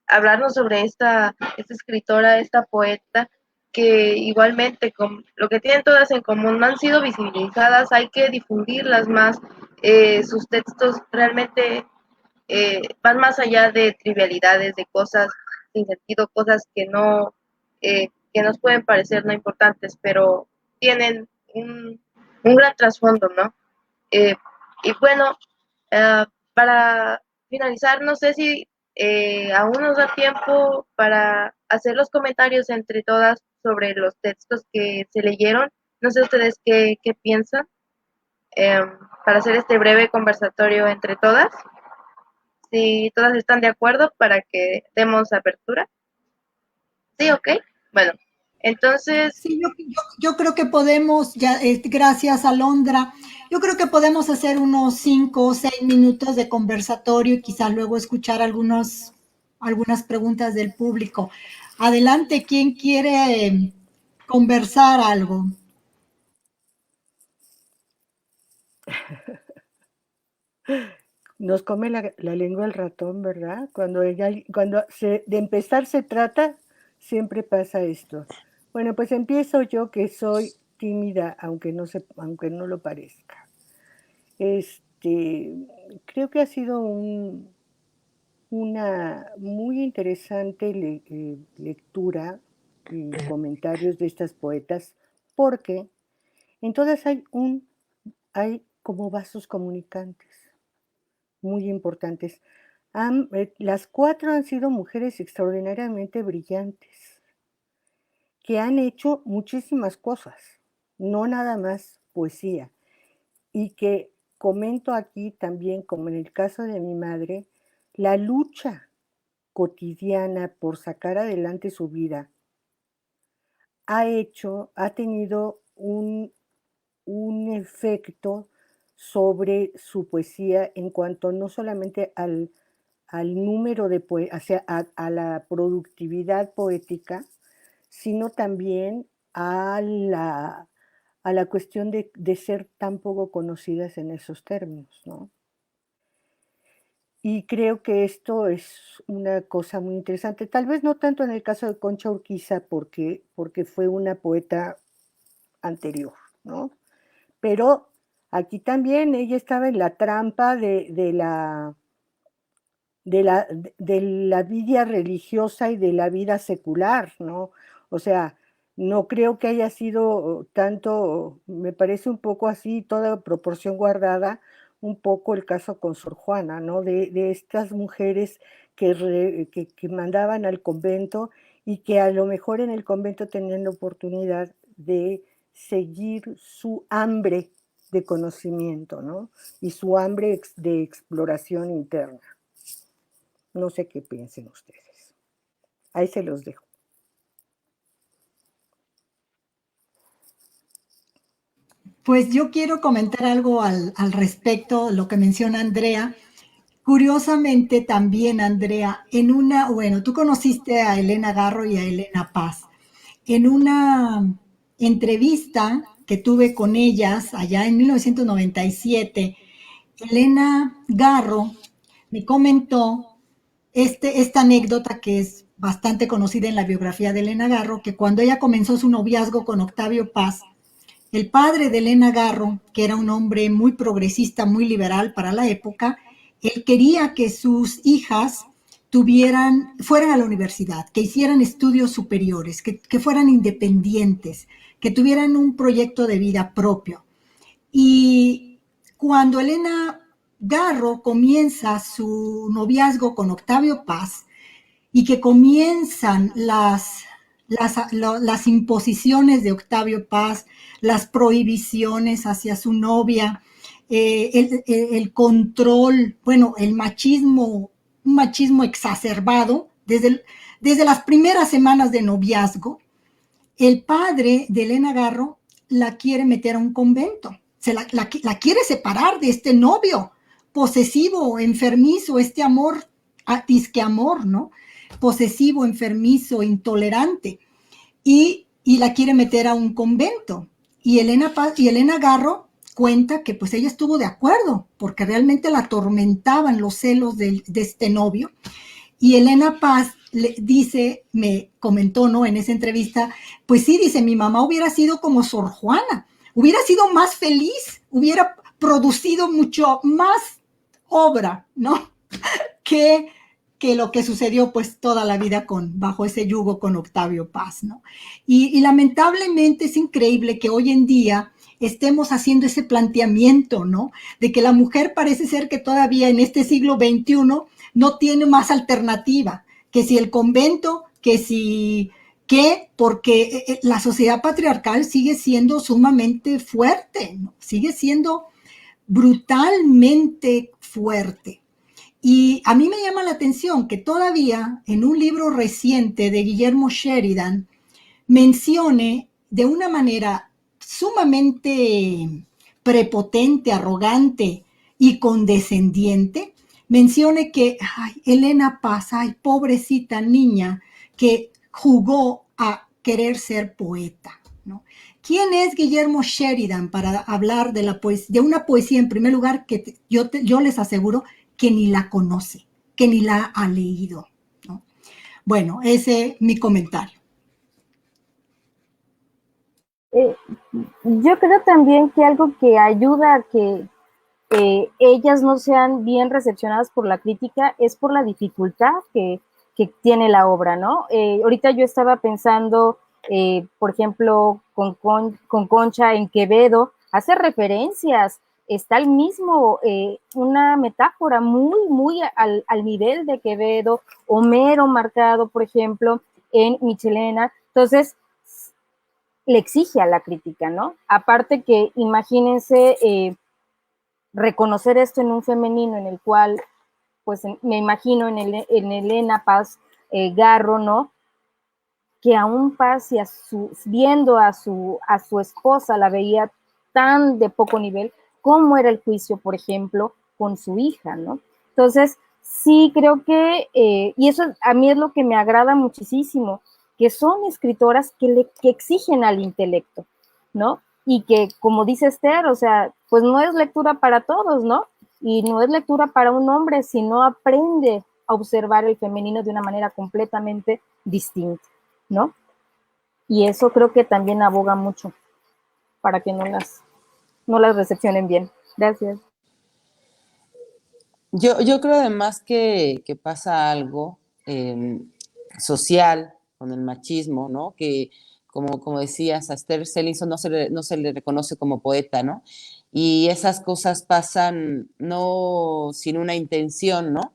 hablarnos sobre esta escritora, esta poeta, que igualmente, con lo que tienen todas en común, no han sido visibilizadas, hay que difundirlas más. Sus textos realmente van más allá de trivialidades, de cosas sin sentido, cosas que nos pueden parecer no importantes, pero tienen un gran trasfondo, ¿no? Eh, y bueno, para finalizar, no sé si aún nos da tiempo para hacer los comentarios entre todas sobre los textos que se leyeron. No sé ustedes qué piensan, eh, para hacer este breve conversatorio entre todas. Si todas están de acuerdo para que demos apertura. Sí, ok. Bueno, entonces, Sí, yo creo que podemos, ya, gracias Alondra, yo creo que podemos hacer unos 5 o 6 minutos de conversatorio y quizás luego escuchar algunas preguntas del público. Adelante, ¿quién quiere conversar algo? Nos come la lengua el ratón, ¿verdad? Cuando de empezar se trata, siempre pasa esto. Bueno, pues empiezo yo, que soy tímida, aunque no lo parezca. Creo que ha sido una muy interesante lectura y comentarios de estas poetas, porque en todas hay como vasos comunicantes muy importantes. Las 4 han sido mujeres extraordinariamente brillantes, que han hecho muchísimas cosas, no nada más poesía, y que comento aquí también, como en el caso de mi madre, la lucha cotidiana por sacar adelante su vida ha tenido un efecto sobre su poesía en cuanto no solamente al número de a la productividad poética, sino también a la cuestión de ser tan poco conocidas en esos términos, ¿no? Y creo que esto es una cosa muy interesante, tal vez no tanto en el caso de Concha Urquiza, porque fue una poeta anterior, ¿no? Pero aquí también ella estaba en la trampa de la vida religiosa y de la vida secular, ¿no? O sea, no creo que haya sido tanto, me parece un poco así, toda proporción guardada, un poco el caso con Sor Juana, ¿no? De estas mujeres que mandaban al convento y que a lo mejor en el convento tenían la oportunidad de seguir su hambre de conocimiento, ¿no? Y su hambre de exploración interna. No sé qué piensen ustedes. Ahí se los dejo. Pues yo quiero comentar algo al respecto, lo que menciona Andrea. Curiosamente también, Andrea, bueno, tú conociste a Elena Garro y a Elena Paz. En una entrevista que tuve con ellas allá en 1997, Elena Garro me comentó esta anécdota que es bastante conocida en la biografía de Elena Garro, que cuando ella comenzó su noviazgo con Octavio Paz, el padre de Elena Garro, que era un hombre muy progresista, muy liberal para la época, él quería que sus hijas fueran a la universidad, que hicieran estudios superiores, que fueran independientes, que tuvieran un proyecto de vida propio. Y cuando Elena Garro comienza su noviazgo con Octavio Paz y que comienzan las imposiciones de Octavio Paz, las prohibiciones hacia su novia, el control, bueno, el machismo, un machismo exacerbado desde las primeras semanas de noviazgo. El padre de Elena Garro la quiere meter a un convento, la quiere separar de este novio posesivo, enfermizo, este amor, disque amor, ¿no? Posesivo, enfermizo, intolerante, y la quiere meter a un convento. Y Elena Garro cuenta que pues ella estuvo de acuerdo, porque realmente la atormentaban los celos de este novio. Y Elena Paz le dice, me comentó, ¿no? En esa entrevista, pues sí, dice, mi mamá hubiera sido como Sor Juana, hubiera sido más feliz, hubiera producido mucho más obra, ¿no? Que lo que sucedió pues toda la vida bajo ese yugo con Octavio Paz, ¿no? Y lamentablemente es increíble que hoy en día estemos haciendo ese planteamiento, ¿no? De que la mujer parece ser que todavía en este siglo XXI no tiene más alternativa, que si el convento, porque la sociedad patriarcal sigue siendo sumamente fuerte, ¿no? Sigue siendo brutalmente fuerte. Y a mí me llama la atención que todavía en un libro reciente de Guillermo Sheridan mencione de una manera sumamente prepotente, arrogante y condescendiente, mencione que Elena Paz, pobrecita niña que jugó a querer ser poeta, ¿no? ¿Quién es Guillermo Sheridan para hablar de una poesía, en primer lugar, que yo les aseguro que ni la conoce, que ni la ha leído, ¿no? Bueno, ese es mi comentario. Yo creo también que algo que ayuda a que ellas no sean bien recepcionadas por la crítica es por la dificultad que tiene la obra, ¿no? Ahorita yo estaba pensando, por ejemplo, con Concha en Quevedo, hace referencias, está el mismo, una metáfora muy al nivel de Quevedo, Homero marcado, por ejemplo, en Michelena. Entonces, le exige a la crítica, ¿no? Aparte que, imagínense, reconocer esto en un femenino en el cual, pues me imagino en Elena Paz Garro, ¿no? Que aún Paz y viendo a su esposa la veía tan de poco nivel, ¿cómo era el juicio, por ejemplo, con su hija, ¿no? Entonces, sí creo que, y eso a mí es lo que me agrada muchísimo, que son escritoras que exigen al intelecto, ¿no? Y que, como dice Esther, o sea, pues no es lectura para todos, ¿no? Y no es lectura para un hombre, sino aprende a observar el femenino de una manera completamente distinta, ¿no? Y eso creo que también aboga mucho para que no las recepcionen bien. Gracias. Yo creo además que pasa algo social con el machismo, ¿no? Que como decías, a Esther Sellinson no se le reconoce como poeta, ¿no? Y esas cosas pasan no sin una intención, ¿no?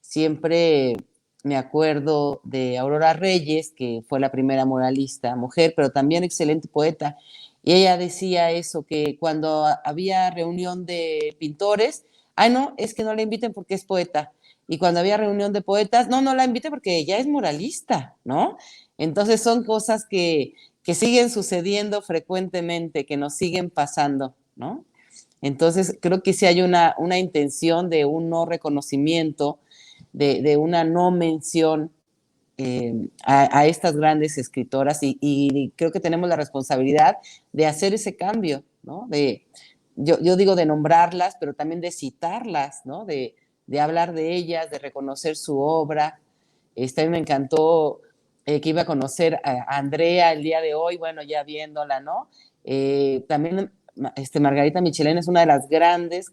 Siempre me acuerdo de Aurora Reyes, que fue la primera muralista mujer, pero también excelente poeta. Y ella decía eso, que cuando había reunión de pintores, ay, no, es que no la inviten porque es poeta. Y cuando había reunión de poetas, no la invite porque ella es muralista, ¿no? Entonces son cosas que siguen sucediendo frecuentemente, que nos siguen pasando, ¿no? Entonces creo que sí hay una intención de un no reconocimiento, de una no mención a estas grandes escritoras y creo que tenemos la responsabilidad de hacer ese cambio, ¿no? Yo digo de nombrarlas, pero también de citarlas, ¿no? De hablar de ellas, de reconocer su obra. A mí me encantó que iba a conocer a Andrea el día de hoy, bueno, ya viéndola, ¿no? También Margarita Michelena es una de las grandes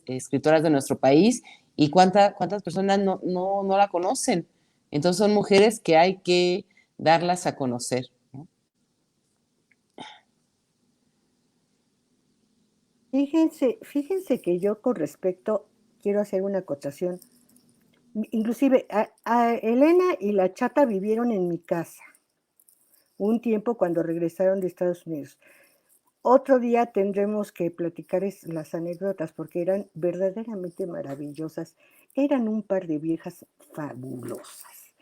escritoras de nuestro país y cuántas personas no la conocen. Entonces son mujeres que hay que darlas a conocer, ¿no? Fíjense que yo con respecto, quiero hacer una acotación. Inclusive a Elena y la Chata vivieron en mi casa un tiempo cuando regresaron de Estados Unidos. Otro día tendremos que platicar las anécdotas porque eran verdaderamente maravillosas. Eran un par de viejas fabulosas.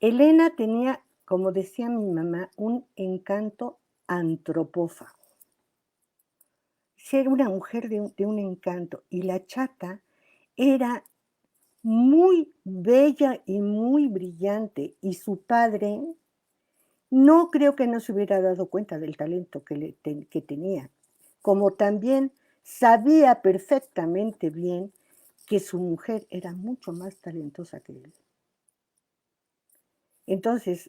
Elena tenía, como decía mi mamá, un encanto antropófago. Ser una mujer de un encanto. Y la Chata era muy bella y muy brillante. Y su padre, no creo que no se hubiera dado cuenta del talento que tenía. Como también sabía perfectamente bien que su mujer era mucho más talentosa que él. Entonces,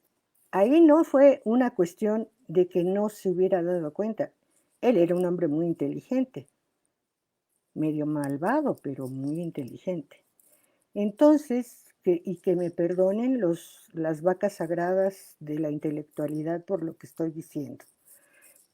ahí no fue una cuestión de que no se hubiera dado cuenta. Él era un hombre muy inteligente, medio malvado, pero muy inteligente. Entonces, que me perdonen las vacas sagradas de la intelectualidad por lo que estoy diciendo.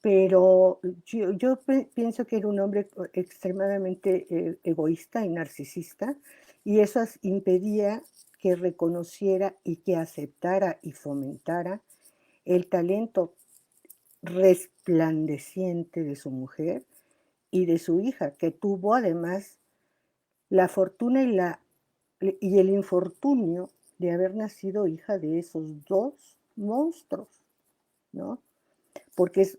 Pero yo pienso que era un hombre extremadamente egoísta y narcisista, y eso impedía que reconociera y que aceptara y fomentara el talento resplandeciente de su mujer y de su hija, que tuvo además la fortuna y el infortunio de haber nacido hija de esos dos monstruos, ¿no? Porque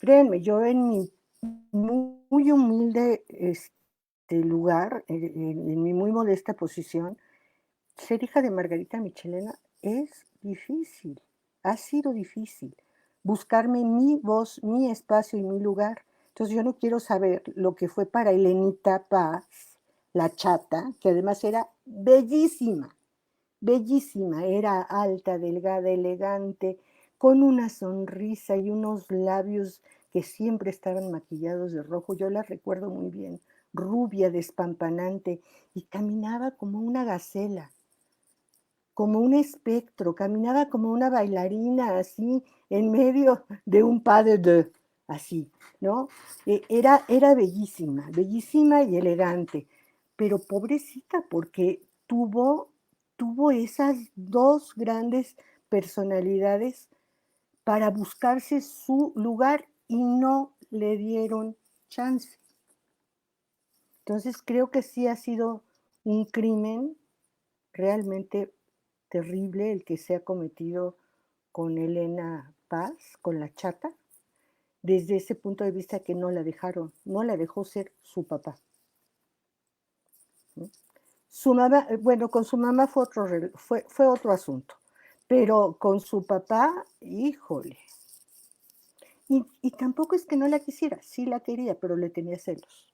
créanme, yo en mi muy humilde lugar, en mi muy modesta posición, ser hija de Margarita Michelena es difícil, ha sido difícil. Buscarme mi voz, mi espacio y mi lugar. Entonces yo no quiero saber lo que fue para Elenita Paz, la Chata, que además era bellísima, bellísima, era alta, delgada, elegante, con una sonrisa y unos labios que siempre estaban maquillados de rojo. Yo la recuerdo muy bien, rubia, despampanante, y caminaba como una gacela, como un espectro, caminaba como una bailarina, así, en medio de un pas de deux, así, ¿no? Era bellísima, bellísima y elegante, pero pobrecita, porque tuvo esas dos grandes personalidades para buscarse su lugar y no le dieron chance. Entonces creo que sí ha sido un crimen realmente terrible el que se ha cometido con Elena Paz, con la Chata, desde ese punto de vista que no la dejó ser su papá. Su mamá, bueno, con su mamá fue otro asunto, pero con su papá, híjole. Y tampoco es que no la quisiera, sí la quería, pero le tenía celos.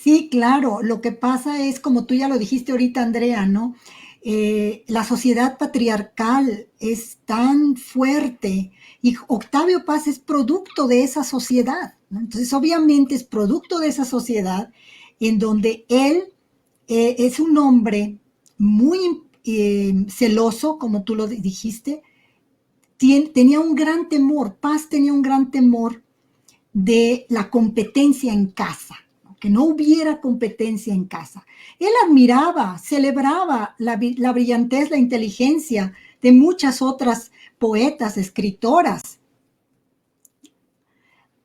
Sí, claro. Lo que pasa es, como tú ya lo dijiste ahorita, Andrea, ¿no? La sociedad patriarcal es tan fuerte y Octavio Paz es producto de esa sociedad, ¿no? Entonces, obviamente es producto de esa sociedad en donde él es un hombre muy celoso, como tú lo dijiste. Tenía un gran temor, Paz tenía un gran temor de la competencia en casa, ¿no? Que no hubiera competencia en casa. Él admiraba, celebraba la brillantez, la inteligencia de muchas otras poetas, escritoras,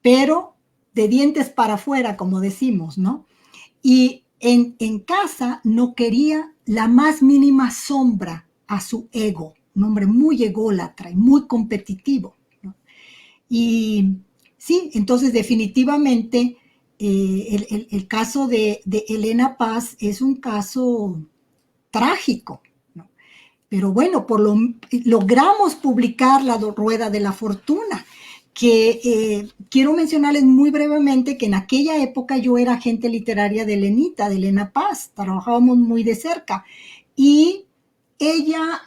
pero de dientes para afuera, como decimos, ¿no? Y en casa no quería la más mínima sombra a su ego, un hombre muy ególatra y muy competitivo, ¿no? Y sí, entonces definitivamente el caso de Elena Paz es un caso trágico, ¿no? Pero bueno, logramos publicar La Rueda de la Fortuna, que quiero mencionarles muy brevemente que en aquella época yo era agente literaria de Elenita, de Elena Paz, trabajábamos muy de cerca, y ella,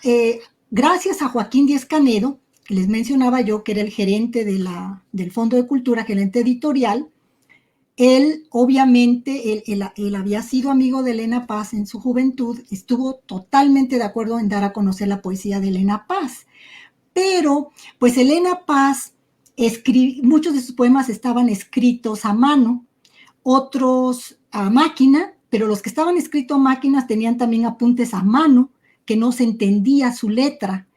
gracias a Joaquín Díez Canedo, que les mencionaba yo, que era el gerente del Fondo de Cultura, gerente editorial, él, obviamente, él había sido amigo de Elena Paz en su juventud, estuvo totalmente de acuerdo en dar a conocer la poesía de Elena Paz. Pero, pues Elena Paz, muchos de sus poemas estaban escritos a mano, otros a máquina, pero los que estaban escritos a máquinas tenían también apuntes a mano, que no se entendía su letra.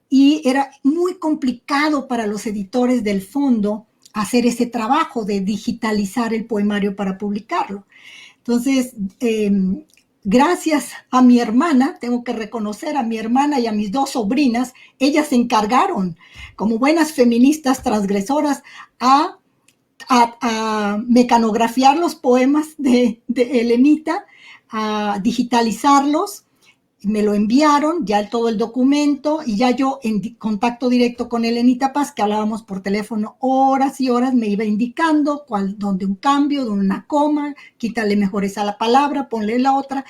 Y era muy complicado para los editores del fondo hacer ese trabajo de digitalizar el poemario para publicarlo. Entonces, gracias a mi hermana, tengo que reconocer a mi hermana y a mis dos sobrinas, ellas se encargaron, como buenas feministas transgresoras, a mecanografiar los poemas de Elenita, a digitalizarlos. Me lo enviaron, ya todo el documento, y ya yo en contacto directo con Elenita Paz, que hablábamos por teléfono horas y horas, me iba indicando dónde un cambio, dónde una coma, quítale mejor esa la palabra, ponle la otra,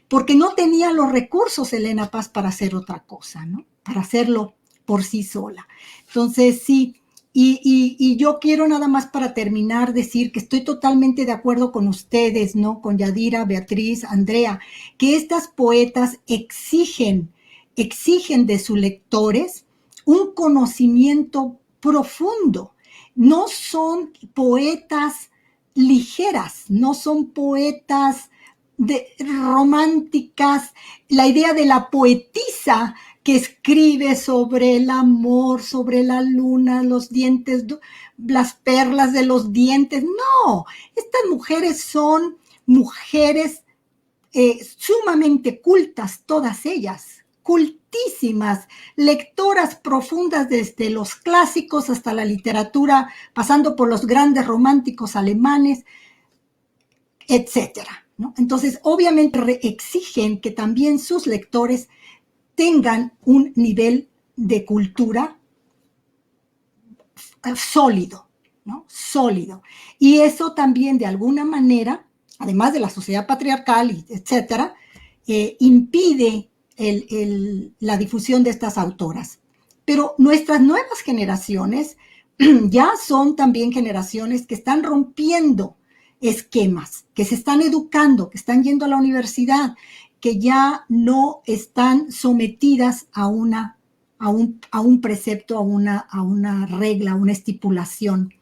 porque no tenía los recursos Elena Paz para hacer otra cosa, ¿no? Para hacerlo por sí sola. Entonces, sí, y yo quiero nada más para terminar decir que estoy totalmente de acuerdo con ustedes, ¿no? Con Yadira, Beatriz, Andrea, que estas poetas exigen de sus lectores un conocimiento profundo. No son poetas ligeras, no son poetas románticas. La idea de la poetisa que escribe sobre el amor, sobre la luna, los dientes, las perlas de los dientes. No, estas mujeres son mujeres sumamente cultas, todas ellas, cultísimas, lectoras profundas desde los clásicos hasta la literatura, pasando por los grandes románticos alemanes, etcétera, ¿no? Entonces, obviamente exigen que también sus lectores tengan un nivel de cultura sólido, ¿no? Sólido. Y eso también, de alguna manera, además de la sociedad patriarcal, etcétera, impide la difusión de estas autoras. Pero nuestras nuevas generaciones ya son también generaciones que están rompiendo esquemas, que se están educando, que están yendo a la universidad, que ya no están sometidas a un precepto, a una regla, a una estipulación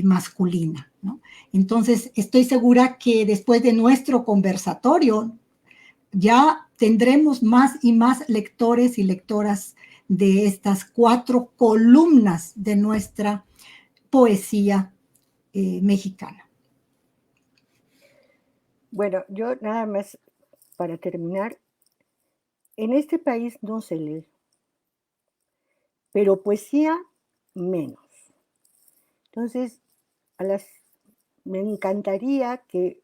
masculina, ¿no? Entonces, estoy segura que después de nuestro conversatorio ya tendremos más y más lectores y lectoras de estas 4 columnas de nuestra poesía mexicana. Bueno, yo nada más para terminar, en este país no se lee, pero poesía menos. Entonces, me encantaría que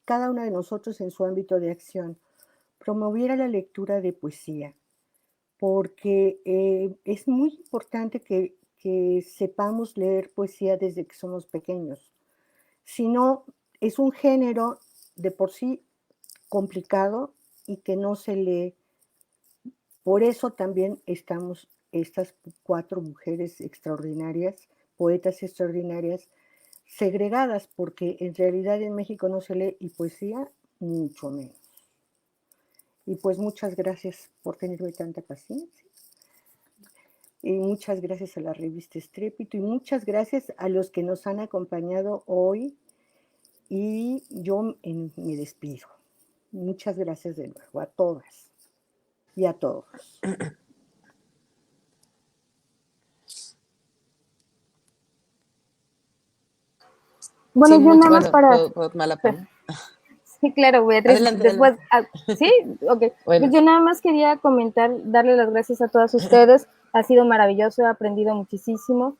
cada una de nosotros en su ámbito de acción promoviera la lectura de poesía, porque es muy importante que sepamos leer poesía desde que somos pequeños. Si no, es un género de por sí complicado y que no se lee. Por eso también estamos estas 4 mujeres extraordinarias, poetas extraordinarias, segregadas, porque en realidad en México no se lee y poesía mucho menos. Y pues muchas gracias por tenerme tanta paciencia. Y muchas gracias a la revista Estrépito y muchas gracias a los que nos han acompañado hoy. Y yo me despido. Muchas gracias de nuevo a todas y a todos. Bueno, Sí, yo mucho, nada más bueno, para... ¿puedo tomar la palabra? Sí, claro, Beatriz, Adelante, después, adelante. ¿sí? Ok. Pues Bueno, yo nada más quería comentar, darle las gracias a todas ustedes, ha sido maravilloso, he aprendido muchísimo,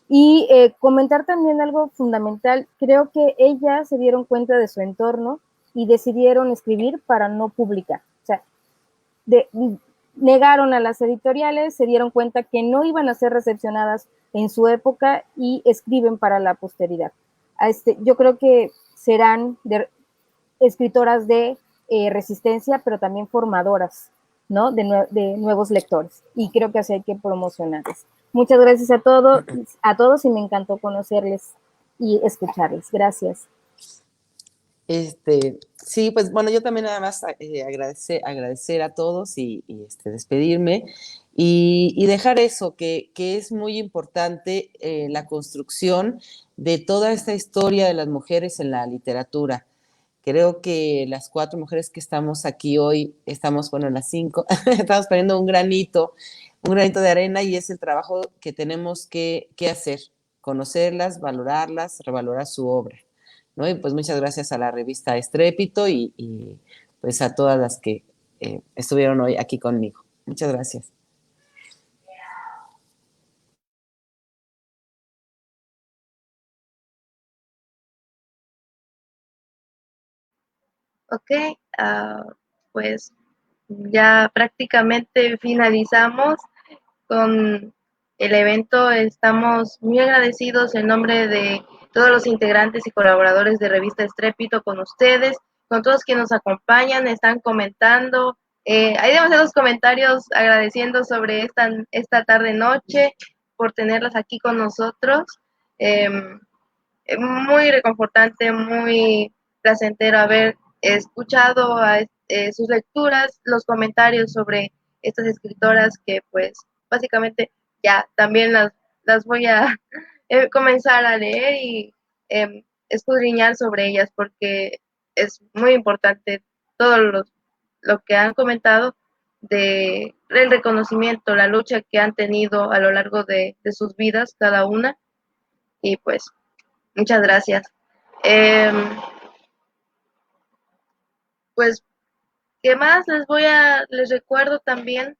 y comentar también algo fundamental, creo que ellas se dieron cuenta de su entorno y decidieron escribir para no publicar, o sea, de, negaron a las editoriales, se dieron cuenta que no iban a ser recepcionadas en su época y escriben para la posteridad. Yo creo que serán escritoras de resistencia, pero también formadoras, ¿no? De nuevos lectores. Y creo que así hay que promocionarles. Muchas gracias a todos y me encantó conocerles y escucharles. Gracias. sí, pues bueno, yo también nada más agradecer a todos despedirme y dejar eso, que es muy importante la construcción de toda esta historia de las mujeres en la literatura. Creo que las 4 mujeres que estamos aquí hoy, bueno, las 5, estamos poniendo un granito de arena y es el trabajo que tenemos que hacer, conocerlas, valorarlas, revalorar su obra, ¿no? Y pues muchas gracias a la revista Estrépito y pues a todas las que estuvieron hoy aquí conmigo. Muchas gracias. Ok, pues ya prácticamente finalizamos con el evento. Estamos muy agradecidos en nombre de todos los integrantes y colaboradores de Revista Estrépito con ustedes, con todos quienes nos acompañan, están comentando. Hay demasiados comentarios agradeciendo sobre esta tarde-noche por tenerlas aquí con nosotros. Eh, Muy reconfortante, muy placentero haber escuchado sus lecturas, los comentarios sobre estas escritoras que pues básicamente ya también las voy a comenzar a leer y escudriñar sobre ellas porque es muy importante todo lo que han comentado del reconocimiento, la lucha que han tenido a lo largo de sus vidas cada una y pues muchas gracias. Eh, pues, ¿qué más? Les recuerdo también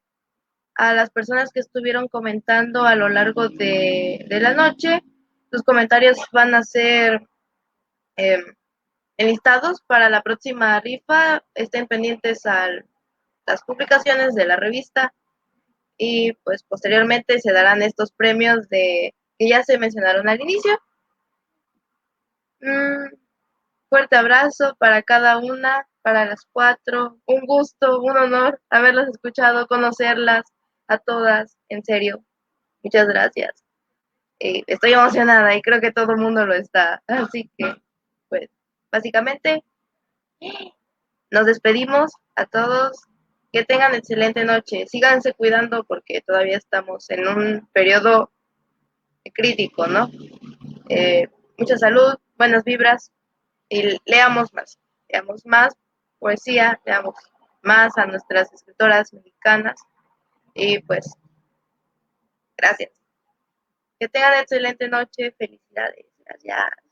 a las personas que estuvieron comentando a lo largo de la noche. Sus comentarios van a ser eh, enlistados para la próxima rifa. Estén pendientes a las publicaciones de la revista y pues posteriormente se darán estos premios que ya se mencionaron al inicio. Mm, Fuerte abrazo para cada una, para las 4. Un gusto, un honor haberlas escuchado, conocerlas a todas, en serio. Muchas gracias. Estoy emocionada y creo que todo el mundo lo está. Así que, pues, básicamente, nos despedimos a todos. Que tengan excelente noche. Síganse cuidando porque todavía estamos en un periodo crítico, ¿no? Mucha salud, buenas vibras y leamos más poesía, leamos más a nuestras escritoras mexicanas y pues gracias. Que tengan excelente noche, felicidades, gracias.